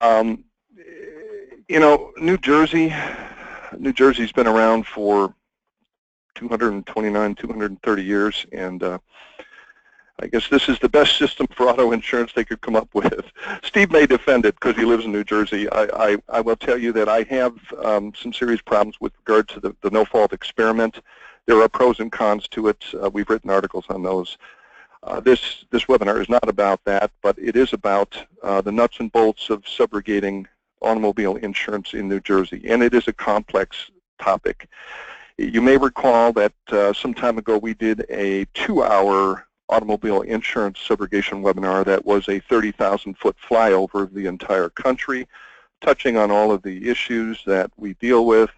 Um, you know, New Jersey's been around for 229, 230 years, and I guess this is the best system for auto insurance they could come up with. Steve may defend it because he lives in New Jersey. I will tell you that I have some serious problems with regard to the no-fault experiment. There are pros and cons to it. We've written articles on those. This webinar is not about that, but it is about the nuts and bolts of subrogating automobile insurance in New Jersey, and it is a complex topic. You may recall that some time ago we did a 2-hour automobile insurance subrogation webinar that was a 30,000-foot flyover of the entire country, touching on all of the issues that we deal with.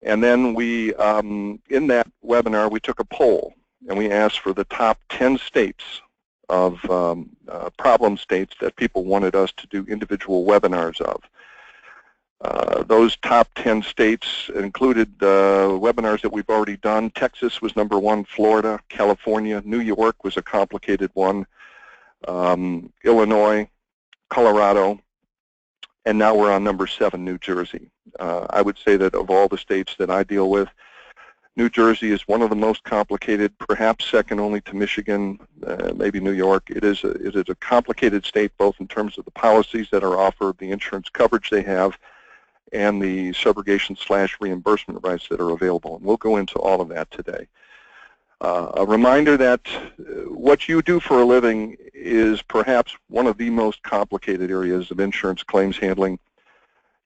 And then we, in that webinar, we took a poll, and we asked for the top 10 states of problem states that people wanted us to do individual webinars of. Those top 10 states included webinars that we've already done. Texas was number 1, Florida, California, New York was a complicated one, Illinois, Colorado, and now we're on number 7, New Jersey. I would say that of all the states that I deal with, New Jersey is one of the most complicated, perhaps second only to Michigan, maybe New York. It is a complicated state both in terms of the policies that are offered, the insurance coverage they have, and the subrogation/reimbursement rights that are available. And we'll go into all of that today. A reminder that what you do for a living is perhaps one of the most complicated areas of insurance claims handling.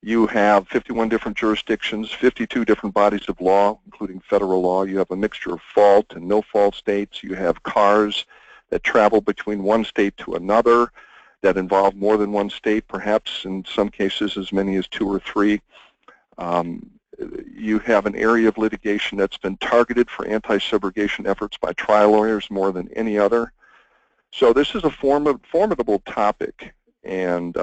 You have 51 different jurisdictions, 52 different bodies of law, including federal law. You have a mixture of fault and no-fault states. You have cars that travel between one state to another that involve more than one state, perhaps in some cases as many as 2 or 3. You have an area of litigation that's been targeted for anti-subrogation efforts by trial lawyers more than any other. So this is a formidable topic, and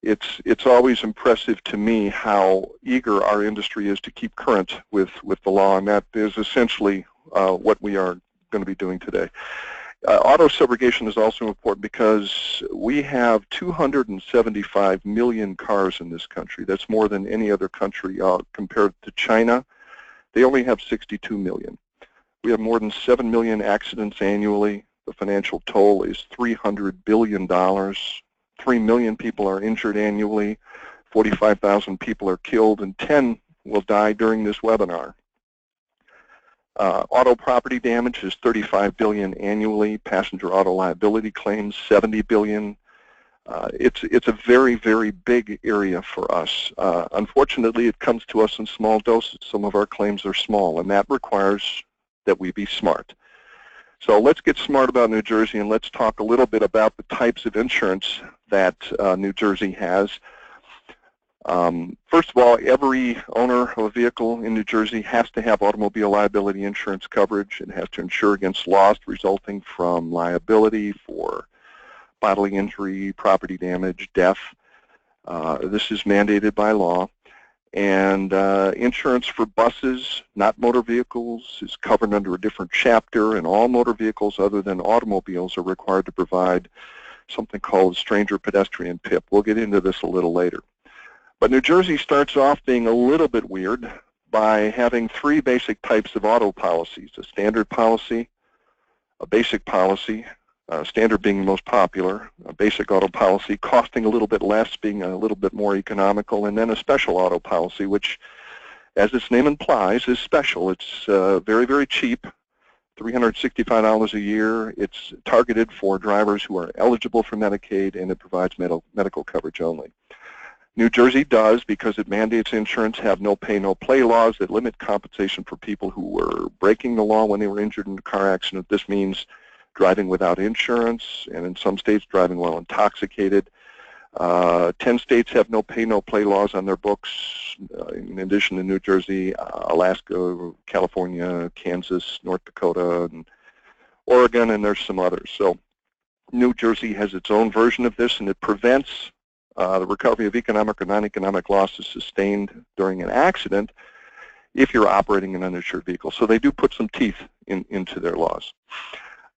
it's always impressive to me how eager our industry is to keep current with the law, and that is essentially what we are going to be doing today. Auto subrogation is also important because we have 275 million cars in this country. That's more than any other country compared to China. They only have 62 million. We have more than 7 million accidents annually. The financial toll is $300 billion. 3 million people are injured annually. 45,000 people are killed, and 10 will die during this webinar. Auto property damage is $35 billion annually. Passenger auto liability claims, $70 billion. It's a very, very big area for us. Unfortunately, it comes to us in small doses. Some of our claims are small, and that requires that we be smart. So let's get smart about New Jersey, and let's talk a little bit about the types of insurance that New Jersey has. First of all, every owner of a vehicle in New Jersey has to have automobile liability insurance coverage. It has to insure against loss resulting from liability for bodily injury, property damage, death. This is mandated by law. And insurance for buses, not motor vehicles, is covered under a different chapter, and all motor vehicles other than automobiles are required to provide something called stranger pedestrian PIP. We'll get into this a little later. But New Jersey starts off being a little bit weird by having 3 basic types of auto policies: a standard policy, a basic policy, standard being the most popular, a basic auto policy costing a little bit less, being a little bit more economical, and then a special auto policy, which, as its name implies, is special. It's very, very cheap, $365 a year. It's targeted for drivers who are eligible for Medicaid, and it provides medical coverage only. New Jersey does, because it mandates insurance, have no pay, no play laws that limit compensation for people who were breaking the law when they were injured in a car accident. This means driving without insurance, and in some states driving while intoxicated. 10 states have no pay, no play laws on their books, in addition to New Jersey, Alaska, California, Kansas, North Dakota, and Oregon, and there's some others. So New Jersey has its own version of this, and it prevents the recovery of economic or non-economic losses sustained during an accident if you're operating an uninsured vehicle. So they do put some teeth into their laws.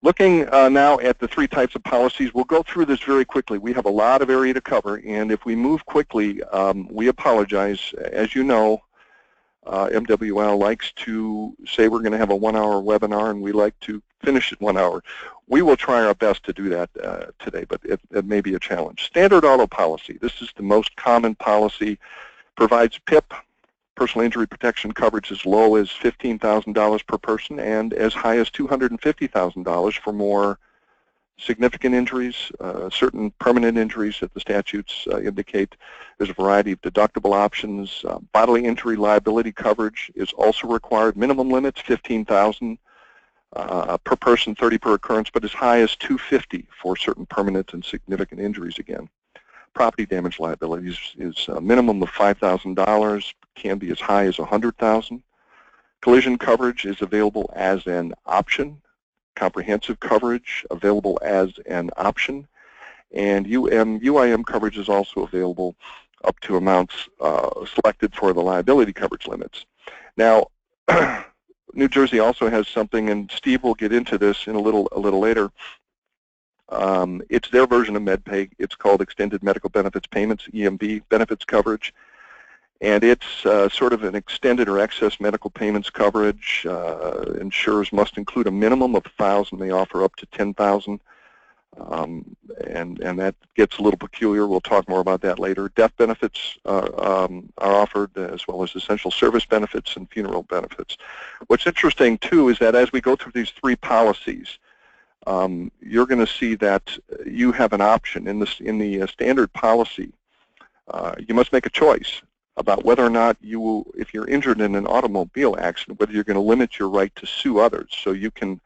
Looking now at the three types of policies, we'll go through this very quickly. We have a lot of area to cover, and if we move quickly, we apologize. As you know, MWL likes to say we're going to have a 1-hour webinar, and we like to finish it 1 hour. We will try our best to do that today, but it may be a challenge. Standard auto policy. This is the most common policy. Provides PIP, personal injury protection coverage, as low as $15,000 per person and as high as $250,000 for more significant injuries, certain permanent injuries that the statutes indicate. There's a variety of deductible options. Bodily injury liability coverage is also required. Minimum limits, $15,000 per person, 30 per occurrence, but as high as $250 for certain permanent and significant injuries again. Property damage liability is a minimum of $5,000, can be as high as $100,000. Collision coverage is available as an option. Comprehensive coverage available as an option. And UIM coverage is also available up to amounts selected for the liability coverage limits. Now, New Jersey also has something, and Steve will get into this in a little later. It's their version of MedPay. It's called Extended Medical Benefits Payments, EMB benefits coverage. And it's sort of an extended or excess medical payments coverage. Insurers must include a minimum of $1,000. They offer up to $10,000. And that gets a little peculiar. We'll talk more about that later. Death benefits are offered, as well as essential service benefits and funeral benefits. What's interesting, too, is that as we go through these three policies, you're going to see that you have an option. In the standard policy, you must make a choice about whether or not you will, if you're injured in an automobile accident, whether you're going to limit your right to sue others. So you can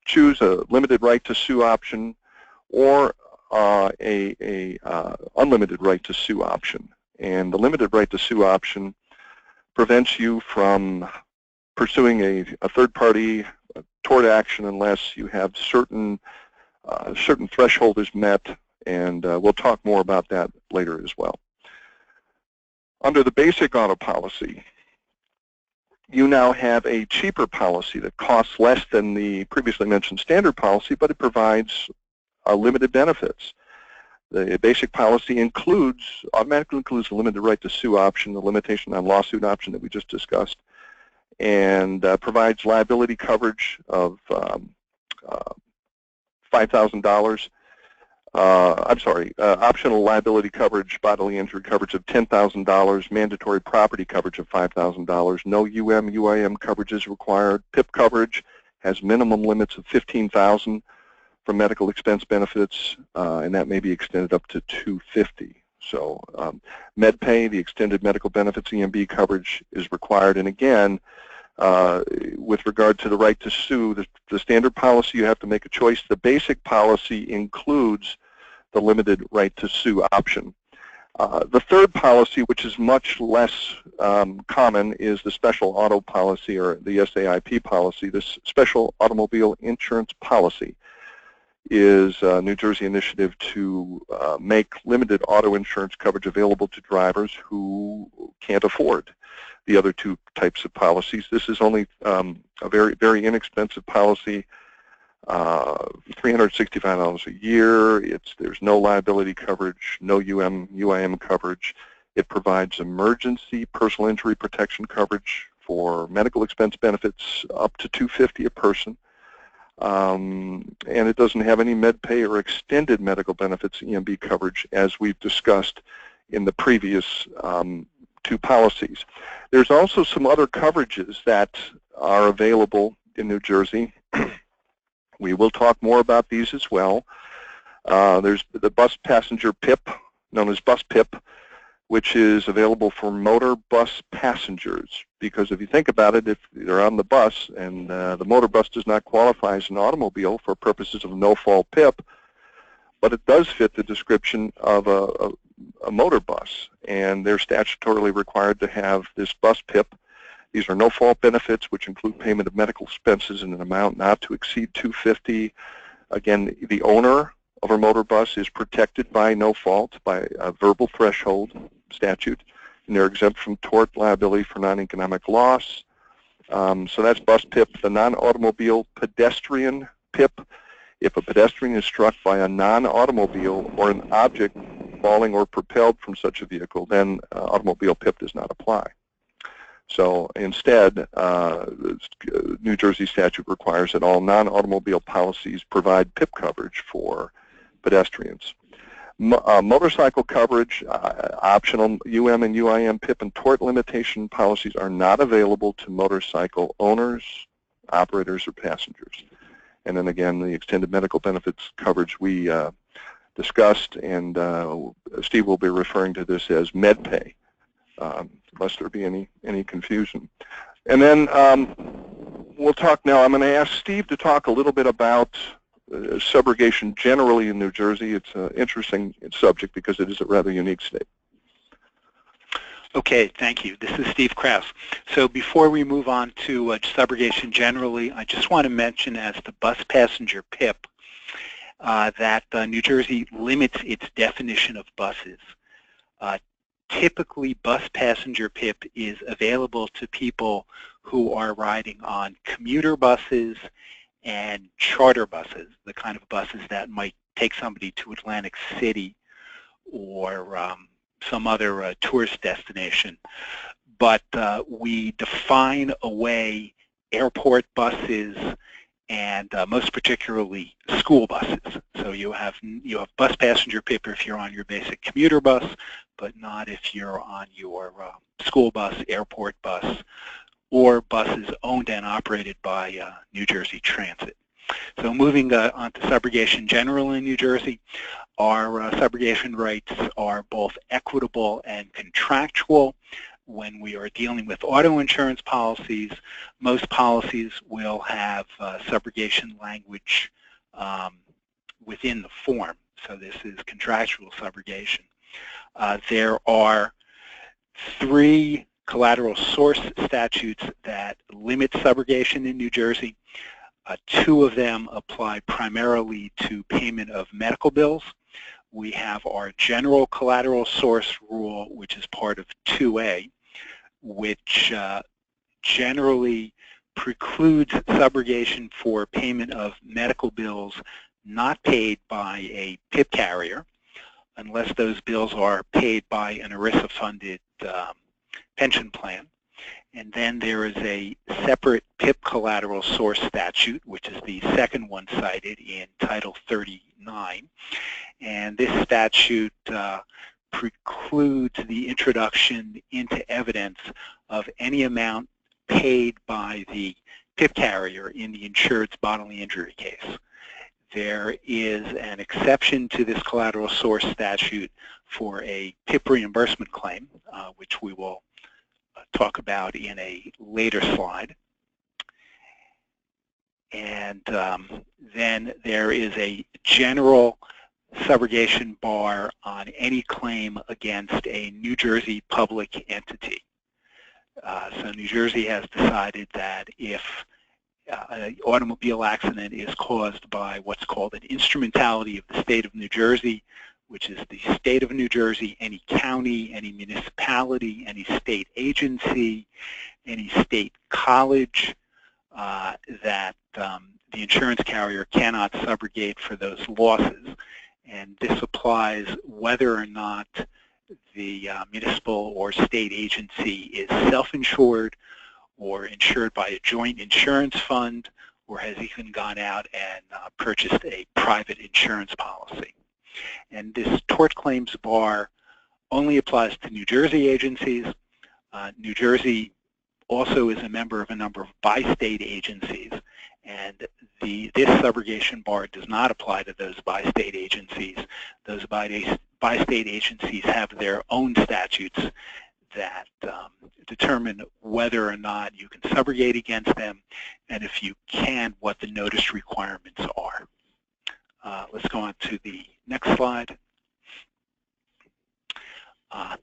choose a limited right to sue option or a unlimited right to sue option. And the limited right to sue option prevents you from pursuing a third-party tort action unless you have certain threshold is met, and we'll talk more about that later as well. Under the basic auto policy, you now have a cheaper policy that costs less than the previously mentioned standard policy, but it provides limited benefits. The basic policy automatically includes the limited right to sue option, the limitation on lawsuit option that we just discussed, and provides liability coverage of $5,000. Optional liability coverage, bodily injury coverage of $10,000, mandatory property coverage of $5,000. No UIM coverage is required. PIP coverage has minimum limits of $15,000 for medical expense benefits, and that may be extended up to $250,000. So MedPay, the extended medical benefits EMB coverage, is required. And again, with regard to the right to sue, the standard policy, you have to make a choice. The basic policy includes the limited right to sue option. The third policy, which is much less common, is the special auto policy, or the SAIP policy. This special automobile insurance policy is a New Jersey initiative to make limited auto insurance coverage available to drivers who can't afford the other two types of policies. This is only a very, very inexpensive policy, $365 a year. There's no liability coverage, no UIM coverage. It provides emergency personal injury protection coverage for medical expense benefits up to $250 a person. And it doesn't have any MedPay or extended medical benefits EMB coverage, as we've discussed in the previous two policies. There's also some other coverages that are available in New Jersey. We will talk more about these as well. There's the bus passenger PIP, known as bus PIP, which is available for motor bus passengers. Because if you think about it, if they're on the bus and the motor bus does not qualify as an automobile for purposes of no-fault PIP, but it does fit the description of a motor bus, and they're statutorily required to have this bus PIP. These are no-fault benefits, which include payment of medical expenses in an amount not to exceed $250. Again, the owner of a motor bus is protected by no fault by a verbal threshold statute, and they're exempt from tort liability for non-economic loss. So that's bus PIP. The non-automobile pedestrian PIP If a pedestrian is struck by a non-automobile or an object falling or propelled from such a vehicle, then automobile PIP does not apply. So instead, New Jersey statute requires that all non-automobile policies provide PIP coverage for pedestrians. Motorcycle coverage, optional UM and UIM PIP and tort limitation policies are not available to motorcycle owners, operators, or passengers. And then again, the extended medical benefits coverage we discussed, and Steve will be referring to this as MedPay, lest there be any confusion. And then we'll talk now. I'm going to ask Steve to talk a little bit about subrogation generally in New Jersey. It's an interesting subject because it is a rather unique state. Okay, thank you. This is Steve Krause. So before we move on to subrogation generally, I just want to mention as the bus passenger PIP that New Jersey limits its definition of buses. Typically, bus passenger PIP is available to people who are riding on commuter buses and charter buses, the kind of buses that might take somebody to Atlantic City or some other tourist destination. But we define away airport buses and most particularly school buses. So you have bus passenger PIP if you're on your basic commuter bus, but not if you're on your school bus, airport bus, or buses owned and operated by New Jersey Transit. So moving on to subrogation general in New Jersey, our subrogation rights are both equitable and contractual. When we are dealing with auto insurance policies, most policies will have subrogation language within the form. So this is contractual subrogation. There are 3 collateral source statutes that limit subrogation in New Jersey. 2 of them apply primarily to payment of medical bills. We have our general collateral source rule, which is part of 2A, which generally precludes subrogation for payment of medical bills not paid by a PIP carrier unless those bills are paid by an ERISA-funded pension plan. And then there is a separate PIP collateral source statute, which is the second one cited in Title 39. And this statute precludes the introduction into evidence of any amount paid by the PIP carrier in the insured's bodily injury case. There is an exception to this collateral source statute for a PIP reimbursement claim, which we will talk about in a later slide. And then there is a general subrogation bar on any claim against a New Jersey public entity. So New Jersey has decided that if an automobile accident is caused by what's called an instrumentality of the state of New Jersey, which is the state of New Jersey, any county, any municipality, any state agency, any state college, that the insurance carrier cannot subrogate for those losses. And this applies whether or not the municipal or state agency is self-insured or insured by a joint insurance fund or has even gone out and purchased a private insurance policy. And this tort claims bar only applies to New Jersey agencies. New Jersey also is a member of a number of bi-state agencies, and this subrogation bar does not apply to those bi-state agencies. Those bi-state agencies have their own statutes that determine whether or not you can subrogate against them, and if you can, what the notice requirements are. Let's go on to the next slide.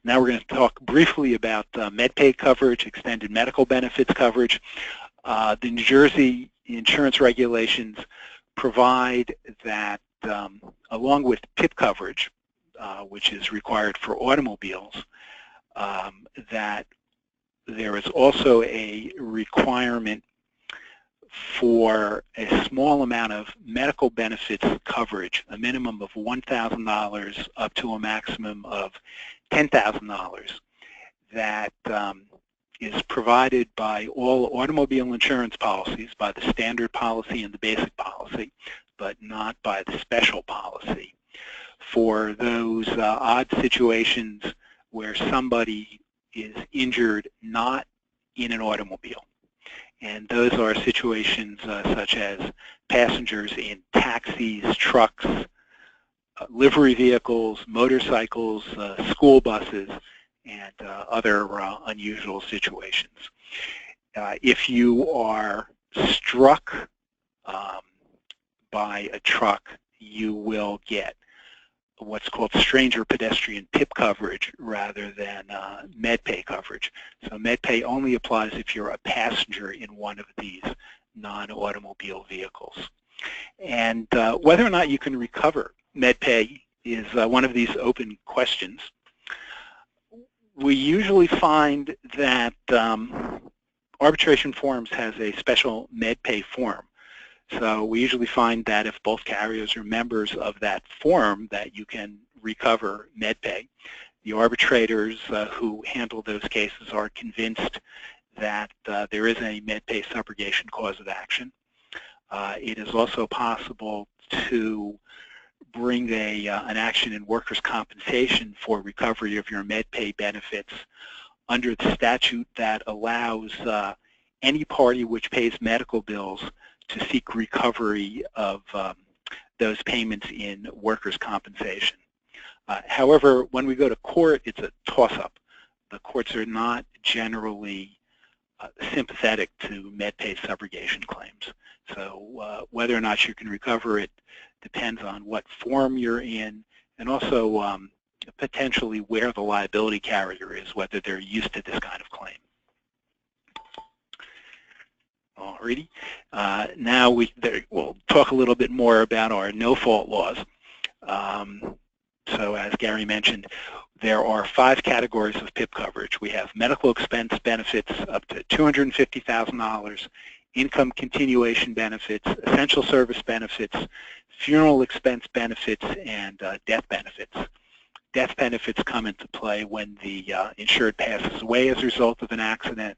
Now we're going to talk briefly about MedPay coverage, extended medical benefits coverage. The New Jersey insurance regulations provide that along with PIP coverage, which is required for automobiles, that there is also a requirement for a small amount of medical benefits coverage, a minimum of $1,000 up to a maximum of $10,000, that is provided by all automobile insurance policies, by the standard policy and the basic policy, but not by the special policy. For those odd situations where somebody is injured not in an automobile. And those are situations such as passengers in taxis, trucks, livery vehicles, motorcycles, school buses, and other unusual situations. If you are struck by a truck, you will get what's called stranger pedestrian PIP coverage rather than MedPay coverage. So MedPay only applies if you're a passenger in one of these non-automobile vehicles. And whether or not you can recover MedPay is one of these open questions. We usually find that arbitration forms has a special MedPay form. So we usually find that if both carriers are members of that form, that you can recover MedPay. The arbitrators who handle those cases are convinced that there is a MedPay subrogation cause of action. It is also possible to bring an action in workers' compensation for recovery of your MedPay benefits under the statute that allows any party which pays medical bills to seek recovery of those payments in workers' compensation. However, when we go to court, it's a toss-up. The courts are not generally sympathetic to MedPay subrogation claims. So whether or not you can recover it depends on what form you're in, and also potentially where the liability carrier is, whether they're used to this kind of claim. Alrighty. Now we'll talk a little bit more about our no-fault laws. So as Gary mentioned, there are 5 categories of PIP coverage. We have medical expense benefits up to $250,000, income continuation benefits, essential service benefits, funeral expense benefits, and death benefits. Death benefits come into play when the insured passes away as a result of an accident,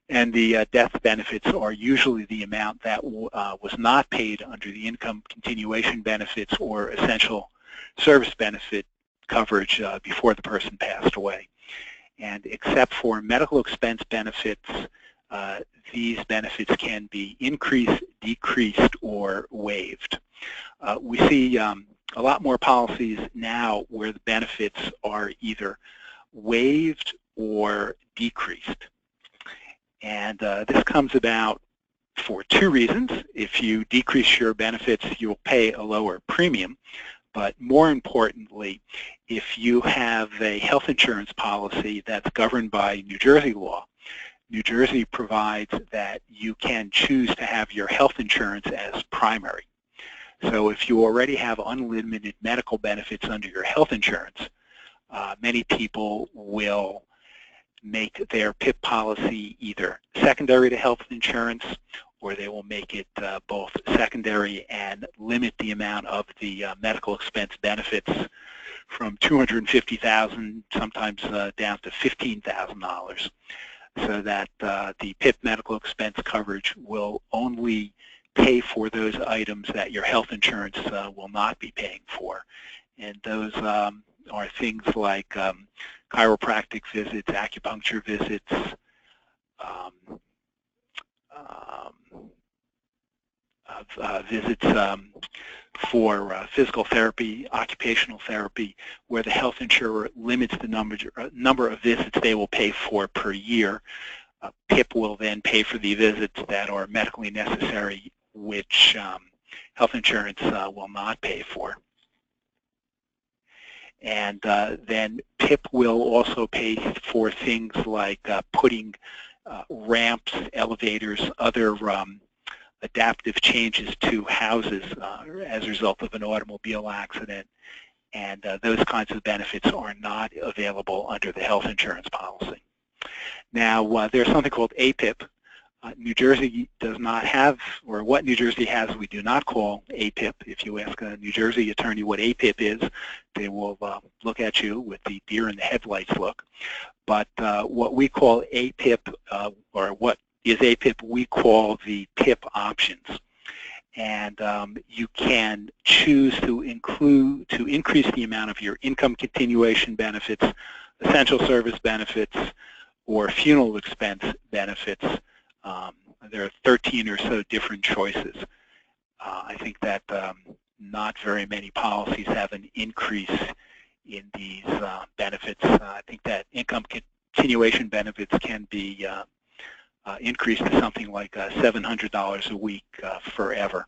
and the death benefits are usually the amount that was not paid under the income continuation benefits or essential service benefit coverage before the person passed away. And except for medical expense benefits, these benefits can be increased, decreased, or waived. We see a lot more policies now where the benefits are either waived or decreased. And this comes about for 2 reasons. If you decrease your benefits, you'll pay a lower premium. But more importantly, if you have a health insurance policy that's governed by New Jersey law, New Jersey provides that you can choose to have your health insurance as primary. So if you already have unlimited medical benefits under your health insurance, many people will make their PIP policy either secondary to health insurance, or they will make it both secondary and limit the amount of the medical expense benefits from $250,000 sometimes down to $15,000, so that the PIP medical expense coverage will only pay for those items that your health insurance will not be paying for. And those are things like chiropractic visits, acupuncture visits, visits for physical therapy, occupational therapy, where the health insurer limits the number of visits they will pay for per year. PIP will then pay for the visits that are medically necessary, which health insurance will not pay for. And then PIP will also pay for things like putting ramps, elevators, other adaptive changes to houses as a result of an automobile accident, and those kinds of benefits are not available under the health insurance policy. Now, there's something called APIP, New Jersey does not have, or what New Jersey has we do not call APIP. If you ask a New Jersey attorney what APIP is, they will look at you with the deer in the headlights look. But what we call APIP, or what is APIP, we call the PIP options. And you can choose to increase the amount of your income continuation benefits, essential service benefits, or funeral expense benefits. There are 13 or so different choices. I think that not very many policies have an increase in these benefits. I think that income continuation benefits can be increased to something like $700 a week forever.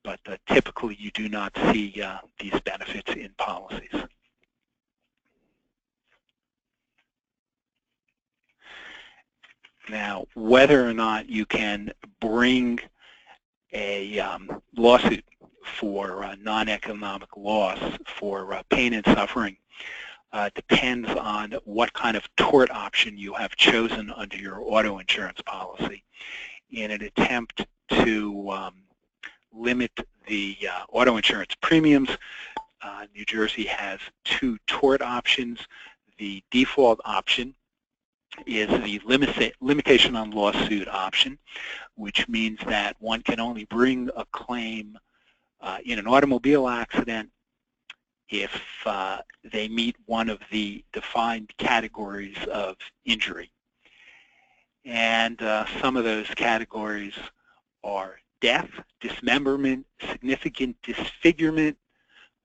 But typically you do not see these benefits in policies. Now, whether or not you can bring a lawsuit for non-economic loss for pain and suffering depends on what kind of tort option you have chosen under your auto insurance policy. In an attempt to limit the auto insurance premiums, New Jersey has two tort options. The default option is the limitation on lawsuit option, which means that one can only bring a claim in an automobile accident if they meet one of the defined categories of injury. And some of those categories are death, dismemberment, significant disfigurement,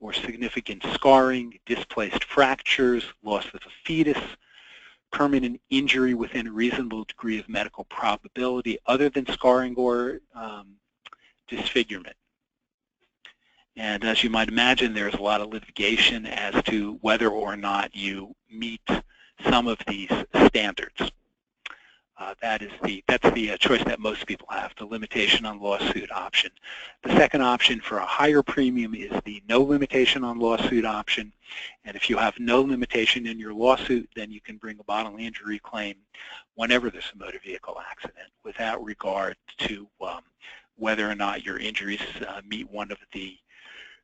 or significant scarring, displaced fractures, loss of a fetus, permanent injury within a reasonable degree of medical probability other than scarring or disfigurement. And as you might imagine, there's a lot of litigation as to whether or not you meet some of these standards. That's the choice that most people have, the limitation on lawsuit option. The second option for a higher premium is the no limitation on lawsuit option. And if you have no limitation in your lawsuit, then you can bring a bodily injury claim whenever there's a motor vehicle accident without regard to whether or not your injuries meet one of the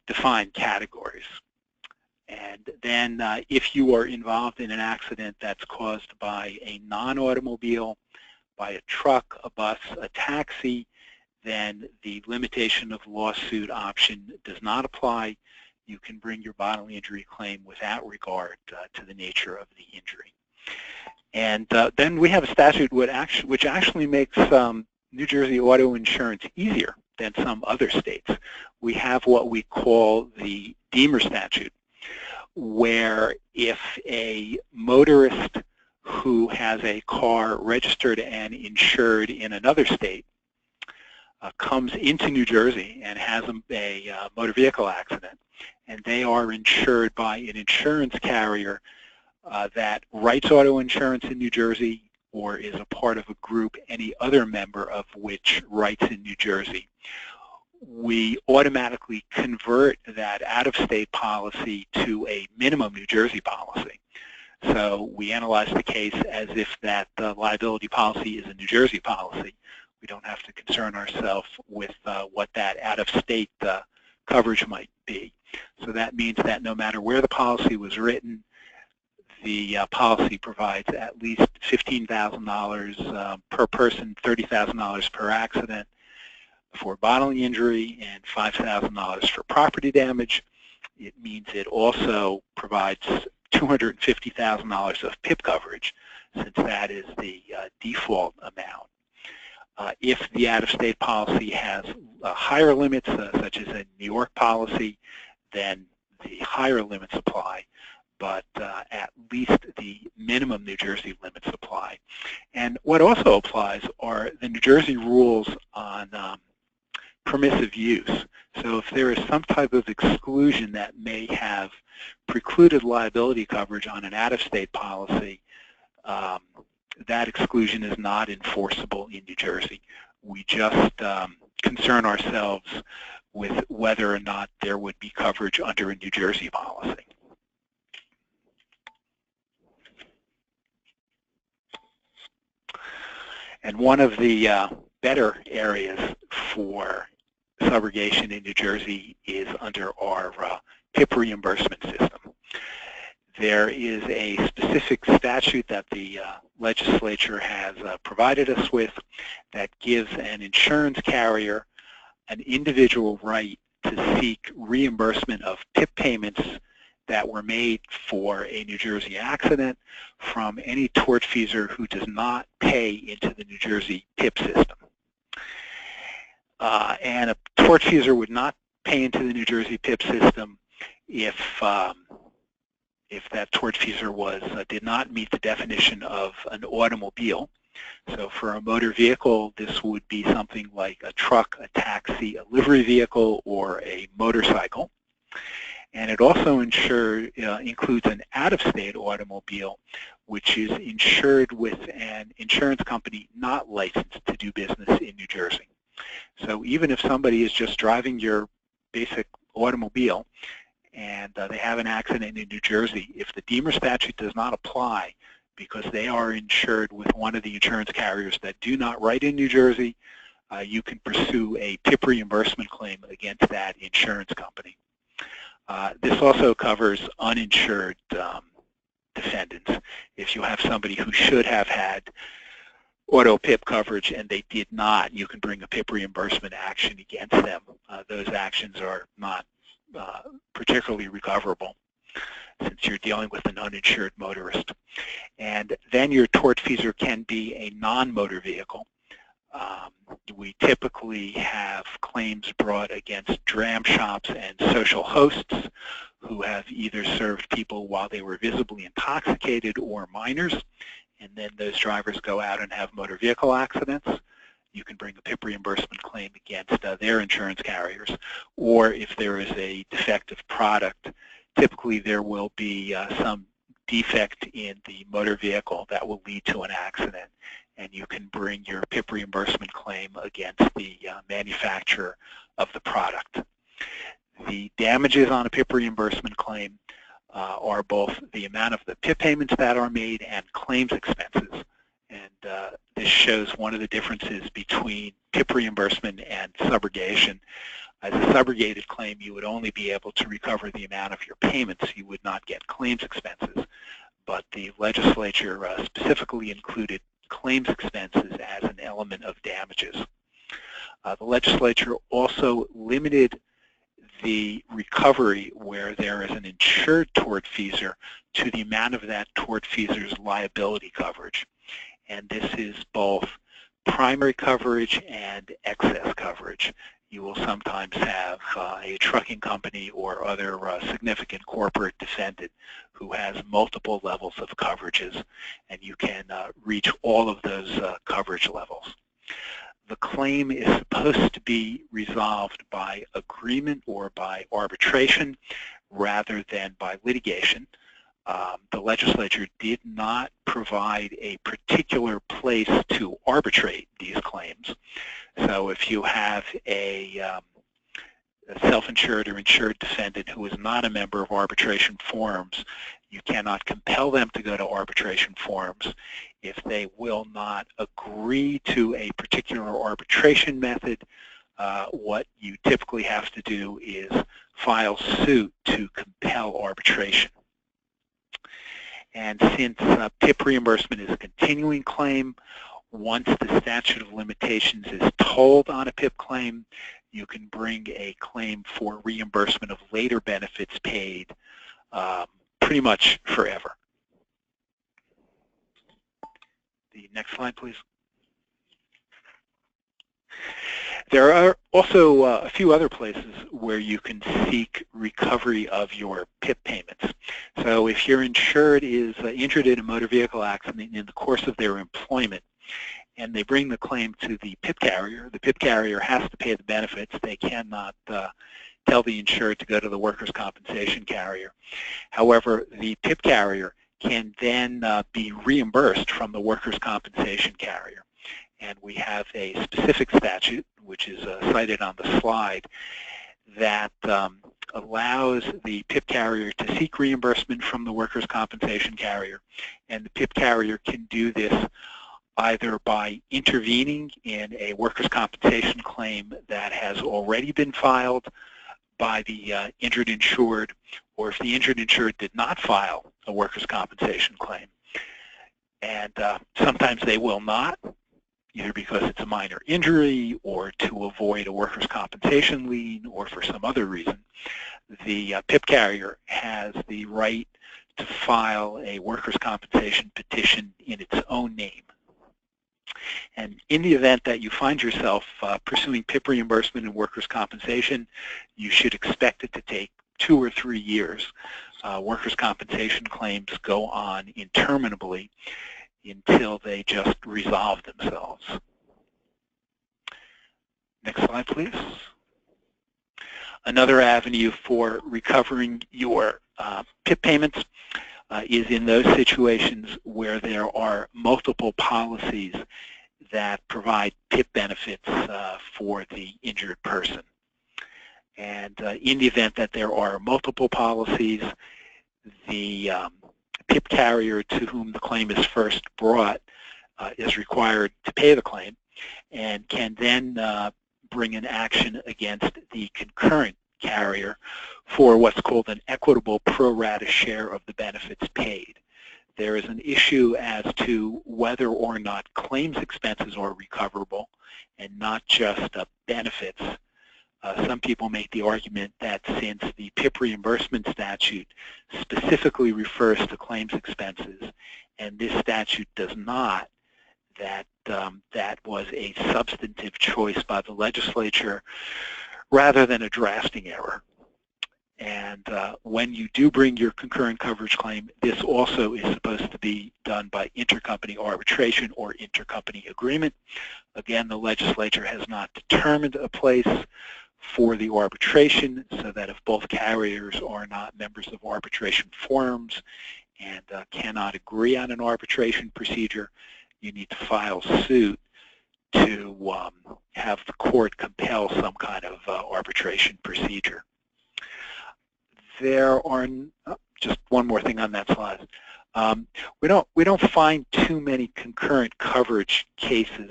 defined categories. And then if you are involved in an accident that's caused by a non-automobile, by a truck, a bus, a taxi, then the limitation of lawsuit option does not apply. You can bring your bodily injury claim without regard to the nature of the injury. And then we have a statute which actually makes New Jersey auto insurance easier than some other states. We have what we call the Deemer statute, where if a motorist who has a car registered and insured in another state comes into New Jersey and has a motor vehicle accident, and they are insured by an insurance carrier that writes auto insurance in New Jersey or is a part of a group, any other member of which writes in New Jersey, we automatically convert that out-of-state policy to a minimum New Jersey policy. So we analyze the case as if that liability policy is a New Jersey policy. We don't have to concern ourselves with what that out-of-state coverage might be. So that means that no matter where the policy was written, the policy provides at least $15,000 per person, $30,000 per accident for bodily injury, and $5,000 for property damage. It means it also provides $250,000 of PIP coverage, since that is the default amount. If the out-of-state policy has higher limits, such as a New York policy, then the higher limits apply, but at least the minimum New Jersey limits apply. And what also applies are the New Jersey rules on permissive use. So if there is some type of exclusion that may have precluded liability coverage on an out-of-state policy, that exclusion is not enforceable in New Jersey. We just concern ourselves with whether or not there would be coverage under a New Jersey policy. And one of the better areas for subrogation in New Jersey is under our PIP reimbursement system. There is a specific statute that the legislature has provided us with that gives an insurance carrier an individual right to seek reimbursement of PIP payments that were made for a New Jersey accident from any tortfeasor who does not pay into the New Jersey PIP system. And a tortfeasor would not pay into the New Jersey PIP system if that tortfeasor did not meet the definition of an automobile. So for a motor vehicle, this would be something like a truck, a taxi, a livery vehicle, or a motorcycle. And it also includes an out-of-state automobile, which is insured with an insurance company not licensed to do business in New Jersey. So even if somebody is just driving your basic automobile and they have an accident in New Jersey, if the Deemer statute does not apply because they are insured with one of the insurance carriers that do not write in New Jersey, you can pursue a PIP reimbursement claim against that insurance company. This also covers uninsured defendants. If you have somebody who should have had auto PIP coverage and they did not, you can bring a PIP reimbursement action against them. Those actions are not particularly recoverable since you're dealing with an uninsured motorist. And then your tortfeasor can be a non-motor vehicle. We typically have claims brought against dram shops and social hosts who have either served people while they were visibly intoxicated or minors, and then those drivers go out and have motor vehicle accidents. You can bring a PIP reimbursement claim against their insurance carriers. Or if there is a defective product, typically there will be some defect in the motor vehicle that will lead to an accident, and you can bring your PIP reimbursement claim against the manufacturer of the product. The damages on a PIP reimbursement claim are both the amount of the PIP payments that are made and claims expenses. And this shows one of the differences between PIP reimbursement and subrogation. As a subrogated claim, you would only be able to recover the amount of your payments. You would not get claims expenses. But the legislature specifically included claims expenses as an element of damages. The legislature also limited the recovery where there is an insured tortfeasor to the amount of that tortfeasor's liability coverage. And this is both primary coverage and excess coverage. You will sometimes have a trucking company or other significant corporate defendant who has multiple levels of coverages, and you can reach all of those coverage levels. The claim is supposed to be resolved by agreement or by arbitration rather than by litigation. The legislature did not provide a particular place to arbitrate these claims. So if you have a self-insured or insured defendant who is not a member of arbitration forums, you cannot compel them to go to arbitration forums. If they will not agree to a particular arbitration method, what you typically have to do is file suit to compel arbitration. And since PIP reimbursement is a continuing claim, once the statute of limitations is told on a PIP claim, you can bring a claim for reimbursement of later benefits paid pretty much forever. The next slide, please. There are also a few other places where you can seek recovery of your PIP payments. So if your insured is injured in a motor vehicle accident in the course of their employment, and they bring the claim to the PIP carrier has to pay the benefits. They cannot tell the insured to go to the workers' compensation carrier. However, the PIP carrier can then be reimbursed from the workers' compensation carrier. And we have a specific statute, which is cited on the slide, that allows the PIP carrier to seek reimbursement from the workers' compensation carrier. And the PIP carrier can do this either by intervening in a workers' compensation claim that has already been filed by the injured insured, or if the injured insured did not file a workers' compensation claim. And sometimes they will not, either because it's a minor injury or to avoid a workers' compensation lien or for some other reason. The PIP carrier has the right to file a workers' compensation petition in its own name. And in the event that you find yourself pursuing PIP reimbursement and workers' compensation, you should expect it to take 2 or 3 years. Workers' compensation claims go on interminably until they just resolve themselves. Next slide, please. Another avenue for recovering your PIP payments is in those situations where there are multiple policies that provide PIP benefits for the injured person. And in the event that there are multiple policies, the PIP carrier to whom the claim is first brought is required to pay the claim and can then bring an action against the concurrent carrier for what's called an equitable pro rata share of the benefits paid. There is an issue as to whether or not claims expenses are recoverable and not just benefits. Some people make the argument that since the PIP reimbursement statute specifically refers to claims expenses and this statute does not, that that was a substantive choice by the legislature rather than a drafting error. And when you do bring your concurrent coverage claim, this also is supposed to be done by intercompany arbitration or intercompany agreement. Again, the legislature has not determined a place for the arbitration, so that if both carriers are not members of arbitration forums and cannot agree on an arbitration procedure, you need to file suit to have the court compel some kind of arbitration procedure. There are, just one more thing on that slide. We don't find too many concurrent coverage cases.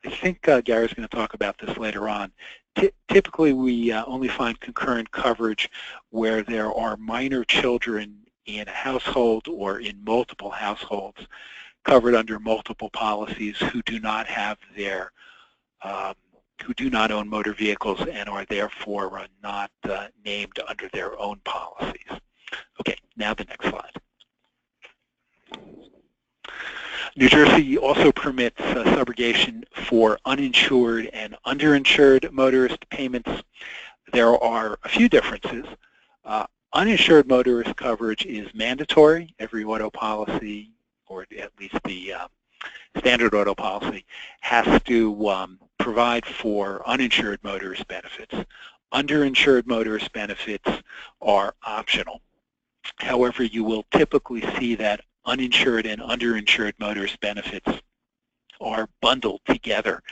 I think Gary's going to talk about this later on. Typically, we only find concurrent coverage where there are minor children in a household or in multiple households covered under multiple policies who do not have their who do not own motor vehicles and are therefore not named under their own policies. Okay, now the next slide. New Jersey also permits subrogation for uninsured and underinsured motorist payments. There are a few differences. Uninsured motorist coverage is mandatory. Every auto policy, or at least the standard auto policy, has to provide for uninsured motorist benefits. Underinsured motorist benefits are optional. However, you will typically see that uninsured and underinsured motorist benefits are bundled together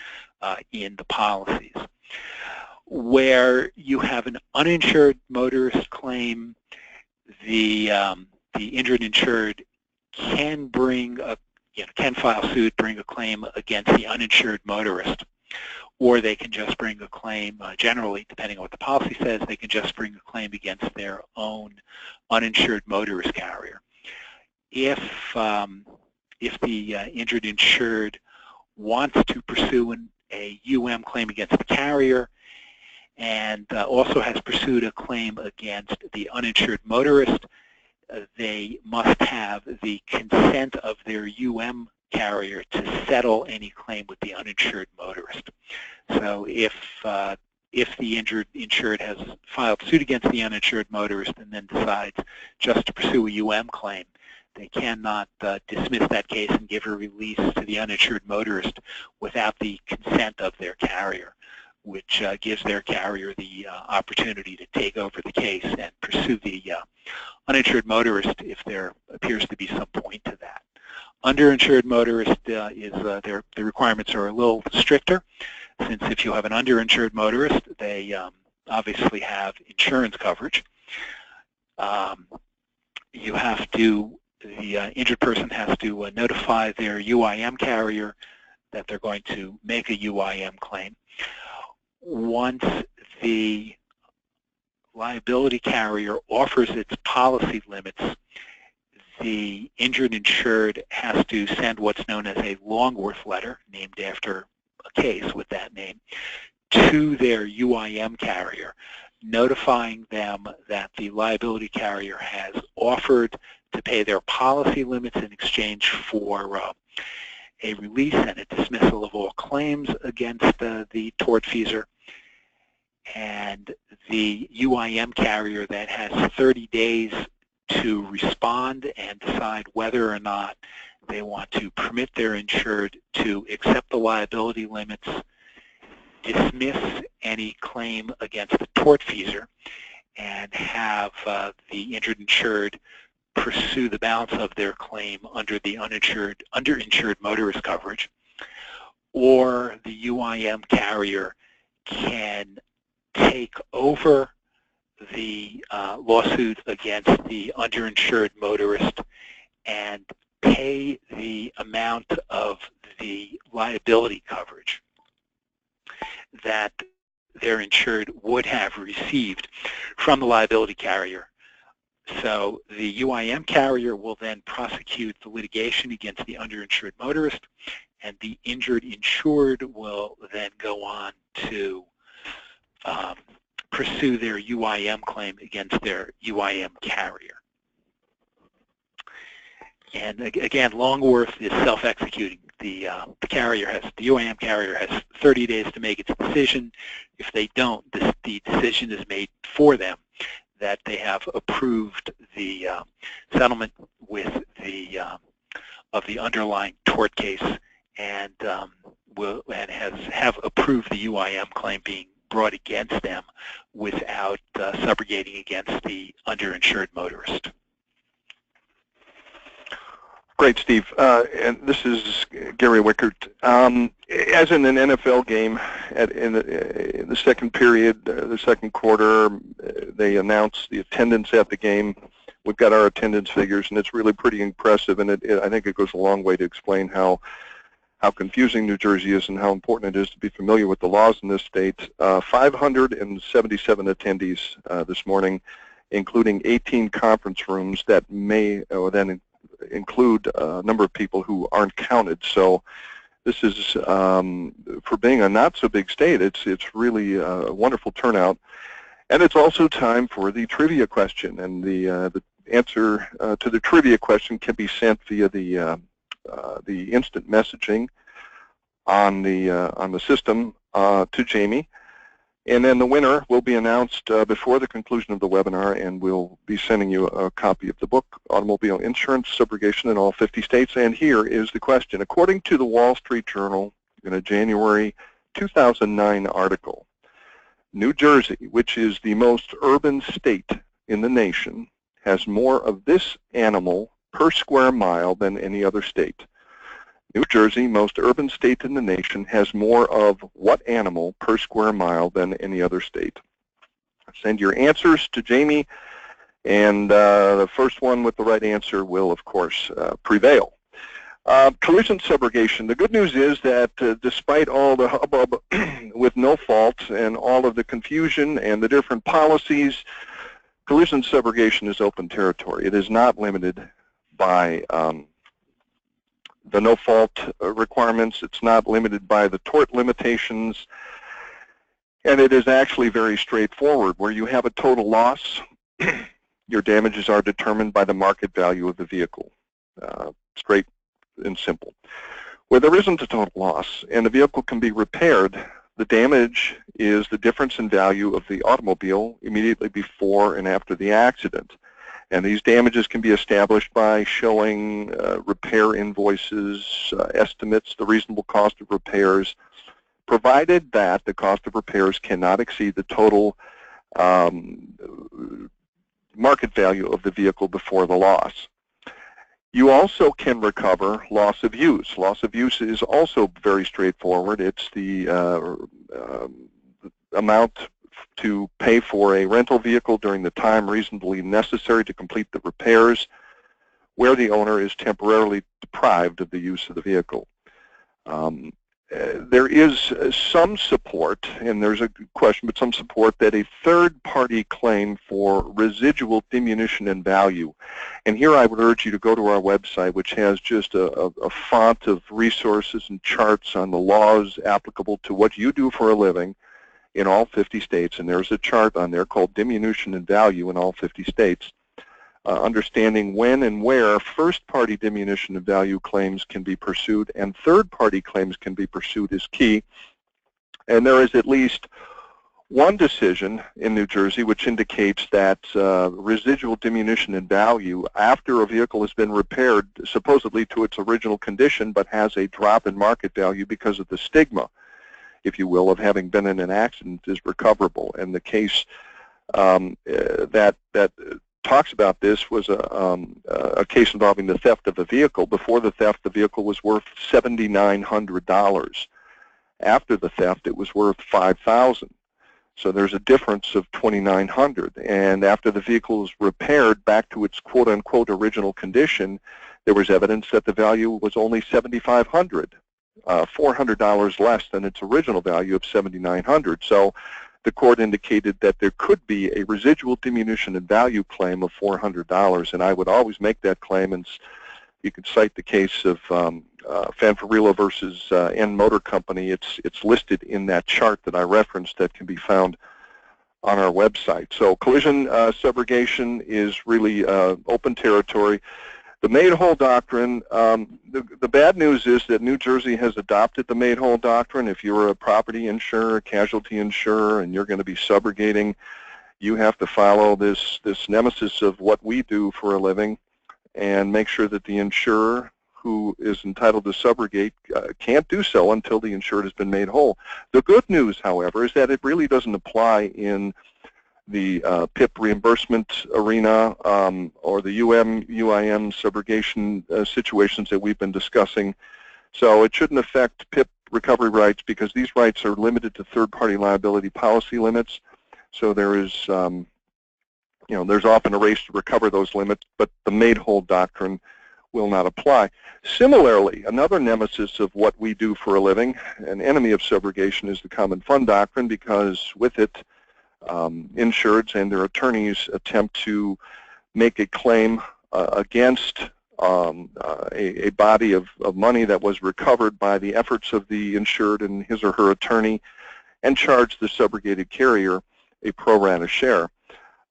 in the policies. Where you have an uninsured motorist claim, the injured insured can bring a can file suit, bring a claim against the uninsured motorist, or they can just bring a claim, generally, depending on what the policy says, they can just bring a claim against their own uninsured motorist carrier. If the injured insured wants to pursue a UM claim against the carrier and also has pursued a claim against the uninsured motorist, they must have the consent of their UM carrier to settle any claim with the uninsured motorist. So if the insured has filed suit against the uninsured motorist and then decides just to pursue a UM claim, they cannot dismiss that case and give a release to the uninsured motorist without the consent of their carrier, which gives their carrier the opportunity to take over the case and pursue the uninsured motorist if there appears to be some point to that. Underinsured motorist the requirements are a little stricter, since if you have an underinsured motorist, they obviously have insurance coverage. You have to the injured person has to notify their UIM carrier that they're going to make a UIM claim. Once the liability carrier offers its policy limits, the injured insured has to send what's known as a Longworth letter, named after a case with that name, to their UIM carrier, notifying them that the liability carrier has offered to pay their policy limits in exchange for a release and a dismissal of all claims against the tortfeasor. And the UIM carrier then has 30 days to respond and decide whether or not they want to permit their insured to accept the liability limits, dismiss any claim against the tortfeasor, and have the injured insured pursue the balance of their claim under the underinsured motorist coverage, or the UIM carrier can take over the lawsuit against the underinsured motorist and pay the amount of the liability coverage that their insured would have received from the liability carrier. So the UIM carrier will then prosecute the litigation against the underinsured motorist, and the injured insured will then go on to pursue their UIM claim against their UIM carrier. And again, Longworth is self-executing. The UIM carrier has 30 days to make its decision. If they don't, the decision is made for them that they have approved the settlement with the of the underlying tort case, and have approved the UIM claim being brought against them without subrogating against the underinsured motorist. Great, Steve. And this is Gary Wickert. As in an NFL game, in the second period, the second quarter, they announce the attendance at the game. We've got our attendance figures, and it's really pretty impressive. And I think it goes a long way to explain how confusing New Jersey is and how important it is to be familiar with the laws in this state. 577 attendees this morning, including 18 conference rooms that may then include a number of people who aren't counted. So this is, for being a not so big state, it's really a wonderful turnout. And it's also time for the trivia question, and the answer to the trivia question can be sent via the instant messaging on the system to Jamie. And then the winner will be announced before the conclusion of the webinar, and we'll be sending you a copy of the book, Automobile Insurance, Subrogation in All 50 States. And here is the question. According to the Wall Street Journal, in a January 2009 article, New Jersey, which is the most urban state in the nation, has more of this animal per square mile than any other state. New Jersey, most urban state in the nation, has more of what animal per square mile than any other state? Send your answers to Jamie, and the first one with the right answer will, of course, prevail. Collision subrogation. The good news is that despite all the hubbub with no fault and all of the confusion and the different policies, collision subrogation is open territory. It is not limited by the no-fault requirements. It's not limited by the tort limitations, and it is actually very straightforward. Where you have a total loss, your damages are determined by the market value of the vehicle. Straight and simple. Where there isn't a total loss and the vehicle can be repaired, the damage is the difference in value of the automobile immediately before and after the accident. And these damages can be established by showing repair invoices, estimates, the reasonable cost of repairs, provided that the cost of repairs cannot exceed the total market value of the vehicle before the loss. You also can recover loss of use. Loss of use is also very straightforward. It's the amount to pay for a rental vehicle during the time reasonably necessary to complete the repairs, where the owner is temporarily deprived of the use of the vehicle. There is some support, and there's a question, but some support that a third-party claim for residual diminution in value. And here I would urge you to go to our website, which has just a font of resources and charts on the laws applicable to what you do for a living in all 50 states. And there's a chart on there called Diminution in Value in all 50 states. Understanding when and where first-party diminution of value claims can be pursued and third-party claims can be pursued is key. And there is at least one decision in New Jersey which indicates that residual diminution in value after a vehicle has been repaired supposedly to its original condition but has a drop in market value because of the stigma, if you will, of having been in an accident is recoverable. And the case that talks about this was a case involving the theft of a vehicle. Before the theft, the vehicle was worth $7,900. After the theft, it was worth $5,000. So there's a difference of $2,900. And after the vehicle was repaired back to its quote-unquote original condition, there was evidence that the value was only $7,500, $400 less than its original value of $7,900. So the court indicated that there could be a residual diminution in value claim of $400, and I would always make that claim. And you can cite the case of Fanfarilla versus N Motor Company. It's listed in that chart that I referenced that can be found on our website. So collision subrogation is really open territory. The made-whole doctrine, the bad news is that New Jersey has adopted the made-whole doctrine. If you're a property insurer, casualty insurer, and you're going to be subrogating, you have to follow this nemesis of what we do for a living and make sure that the insurer who is entitled to subrogate can't do so until the insured has been made whole. The good news, however, is that it really doesn't apply in the PIP reimbursement arena or the UIM subrogation situations that we've been discussing. So it shouldn't affect PIP recovery rights because these rights are limited to third-party liability policy limits. So there is, there's often a race to recover those limits, but the made-whole doctrine will not apply. Similarly, another nemesis of what we do for a living, an enemy of subrogation, is the common fund doctrine, because with it, insureds and their attorneys attempt to make a claim against a body of money that was recovered by the efforts of the insured and his or her attorney and charge the subrogated carrier a pro rata share.